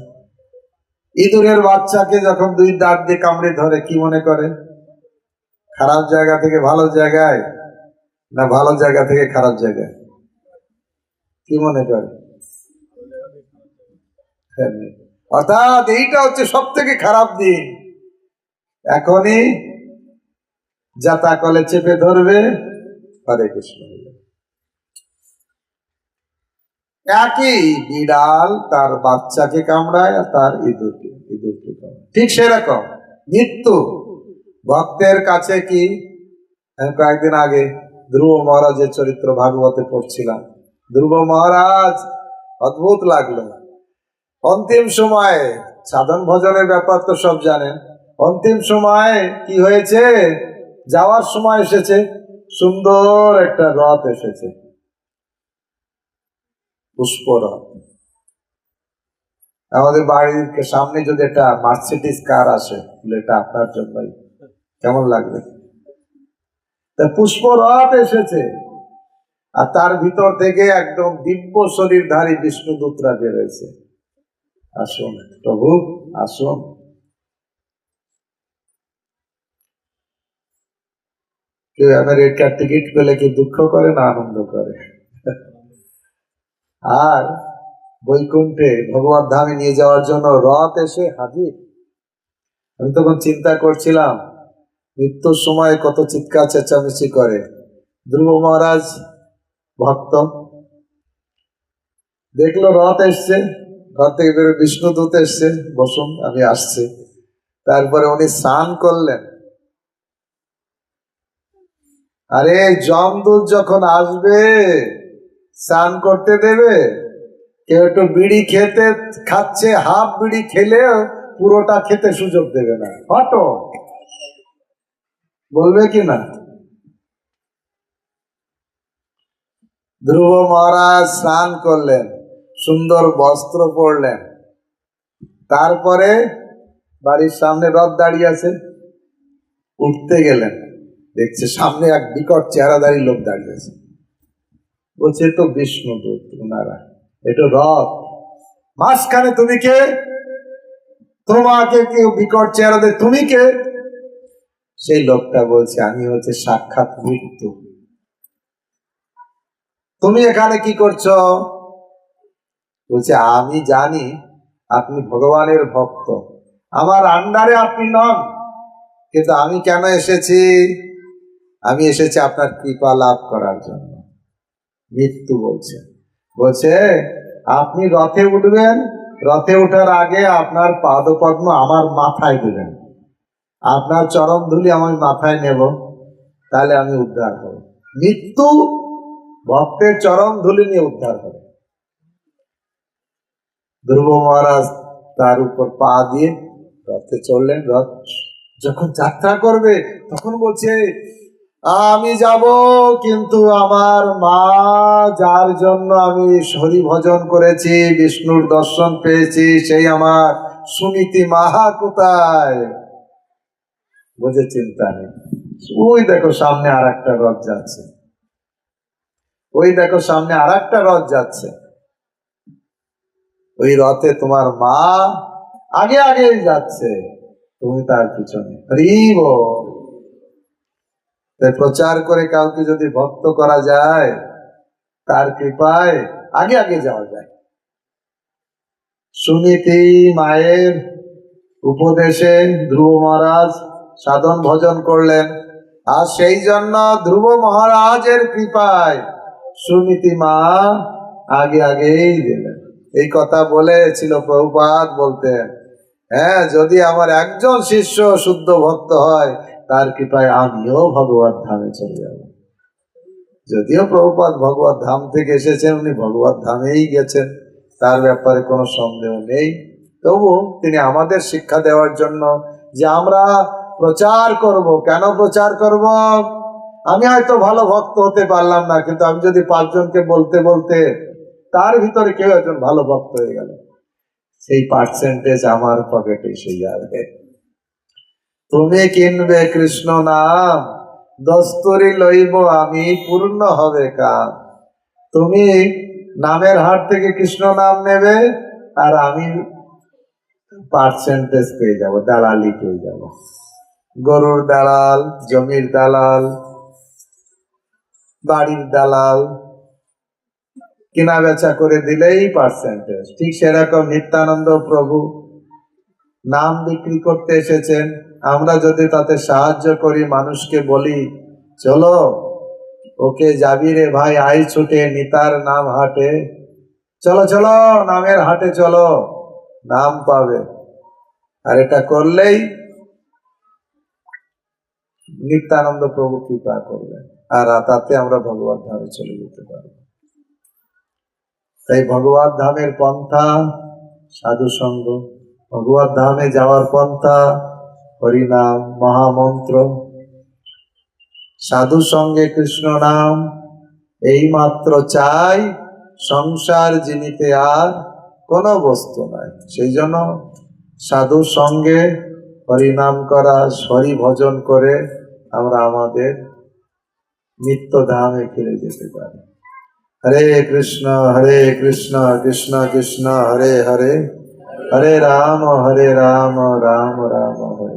ইঁদুরের বাচ্চাকে যখন দুই দাঁত দিয়ে কামড়ে ধরে, কি মনে করে? খারাপ জায়গা থেকে ভালো জায়গায়, না ভালো জায়গা থেকে খারাপ জায়গায়? কি মনে করে? অর্থাৎ এইটা হচ্ছে সব থেকে খারাপ দিন। এখনই যাতা কলে চেপে ধরবে। হরে কৃষ্ণ। একই বিড়াল তার বাচ্চাকে কামড়ায় আর তার ইঁদুরকে কামড়ায়, ঠিক সেরকম মৃত্যু ভক্তের কাছে কি। কয়েকদিন আগে ধ্রুব মহারাজের চরিত্র ভাগবতে পড়ছিলাম। ধ্রুব মহারাজ অদ্ভুত লাগলো। অন্তিম সময়ে সাধন ভজনের ব্যাপার তো সব জানেন। অন্তিম সময়ে কি হয়েছে, যাওয়ার সময় এসেছে, সুন্দর একটা রথ এসেছে, পুষ্পরথ। আমাদের বাড়ির সামনে যদি একটা মার্সিডিজ কার আসে, এটা আপনার জন্যই, কেমন লাগবে? পুষ্পরথ এসেছে, আর তার ভিতর থেকে একদম দিব্য শরীরধারী বিষ্ণুদূতরা বেরোয়েছে। আসুন প্রভু আসুন। কেউ আমেরিকার টিকিট পেলে কি দুঃখ করে না আনন্দ করে? আর বৈকুণ্ঠে ভগবত ধামে নিয়ে যাওয়ার জন্য রথ এসে হাজির। আমি তখন চিন্তা করছিলাম, মৃত্যুর সময় কত চিৎকার চেঁচামেচি করে। ধ্রুব মহারাজ ভক্ত দেখলো রথ এসছে, ঘর থেকে বেরো বিষ্ণুদূত এসছে, বসুন আমি আসছি। তারপরে উনি স্নান করলেন। আরে যমদূত যখন আসবে স্নান করতে দেবে? কেউ একটু বিড়ি খাচ্ছে, হাফ বিড়ি খেলেও পুরোটা খেতে সুযোগ দেবে না, হটো বলবে কি না? ধ্রুব মহারাজ স্নান করলেন, সুন্দর বস্ত্র পরলেন, তারপরে বাড়ির সামনে রথ দাঁড়িয়ে আছে, উঠতে গেলেন, দেখছে সামনে এক বিকট চেহারাধারী লোক দাঁড়িয়ে আছে। বলছে তো বিষ্ণুদূত ওনারা, এটা রথ, মাঝখানে তুমি কে? তোমাকে কেউ বিকট চেহারা দেয়, তুমি কে? সেই লোকটা বলছে আমি হচ্ছে সাক্ষাৎ মৃত্যু। তুমি এখানে কি করছো? বলছে আমি জানি আপনি ভগবানের ভক্ত, আমার আন্ডারে আপনি নন, কিন্তু আমি কেন এসেছি? আমি এসেছি আপনার কৃপা লাভ করার জন্য। মৃত্যু বলছে আপনি রথে উঠবেন, রথে ওঠার আগে আপনার পাদপদ্ম আমার মাথায় দেবেন, আপনার চরণ ধুলি আমি মাথায় নেব, তাহলে আমি উদ্ধার হব। মৃত্যু ভক্তের চরণ ধুলি নিয়ে উদ্ধার হবে। ধ্রুব মহারাজ তার উপর পা দিয়ে রথে চললেন। রথ যখন যাত্রা করবে তখন বলছে আমি যাব, কিন্তু আমার মা যার জন্য আমি হরি ভজন করেছি, বিষ্ণুর দর্শন পেয়েছি, সেই আমার সুনীতি মাহা কোথায়? বুঝে চিন্তা নেই। ওই দেখো সামনে আর একটা রথ যাচ্ছে, ওই দেখো সামনে আর একটা রথ যাচ্ছে, ওই রথে তোমার মা আগে আগে যাচ্ছে, তুমি তার পিছনে। প্রচার করে কাউকে যদি ভক্ত করা যায়, তার কৃপায় আগে আগে যাওয়া যায়। সুনীতি মায়ের উপদেশে ধ্রুব মহারাজ সাধন ভজন করলেন, আর সেই জন্য ধ্রুব মহারাজের কৃপায় সুনীতি মা আগে আগেই দিলেন। এই কথা বলেছিল প্রভুপাদ, বলতেন হ্যাঁ যদি আমার একজন শিষ্য শুদ্ধ ভক্ত হয় তার কৃপায় আমিও ভগবত ধামে চলে যাব। যদিও প্রভুপাদ ভগবত ধাম থেকে এসেছেন, উনি ভগবত ধামেই গেছেন, তার ব্যাপারে কোনো সন্দেহ নেই। তবু তিনি আমাদের শিক্ষা দেওয়ার জন্য যে আমরা প্রচার করব। কেন প্রচার করব? আমি হয়তো ভালো ভক্ত হতে পারলাম না, কিন্তু আমি যদি 5 জনকে বলতে বলতে তার ভিতরে কেউ একজন ভালো ভক্ত হয়ে গেল, সেই পার্সেন্টেজ আমার পকেটে এসে যাবে। তুমি কিনবে কৃষ্ণ নাম, দস্তুরি লইব আমি, পূর্ণ হবে কাম। তুমি নামের হাট থেকে কৃষ্ণ নাম নেবে, আর আমি পার্সেন্টেজ পেয়ে যাব, দালালি পেয়ে যাব। গরুর দালাল, জমির দালাল, বাড়ির দালাল, কেনা বেচা করে দিলেই পার্সেন্টেজ। ঠিক সেরকম নিত্যানন্দ প্রভু নাম বিক্রি করতে এসেছেন। আমরা যদি তাতে সাহায্য করি, মানুষকে বলি চলো ওকে যাবি রে ভাই, আই ছুটে নিতার নাম হাটে, চলো চলো নামের হাটে চলো, নাম পাবে। আর এটা করলেই নিত্যানন্দ প্রভু কৃপা করবেন, আর তাতে আমরা ভগবত ধামে চলে যেতে পারবো। তাই ভগবত ধামের পন্থা সাধু সঙ্গ, ভগবত ধামে যাওয়ার পন্থা হরিনাম মহামন্ত্র, সাধু সঙ্গে কৃষ্ণ নাম, এই মাত্র চাই। সংসার জিনিতে আর কোনো বস্তু নাই। সেই জন্য সাধু সঙ্গে হরিনাম করা, হরি ভজন করে আমরা আমাদের নিত্য ধামে ফিরে যেতে পারি। হরে কৃষ্ণ কৃষ্ণ কৃষ্ণ হরে হরে, হরে রাম রাম রাম হরে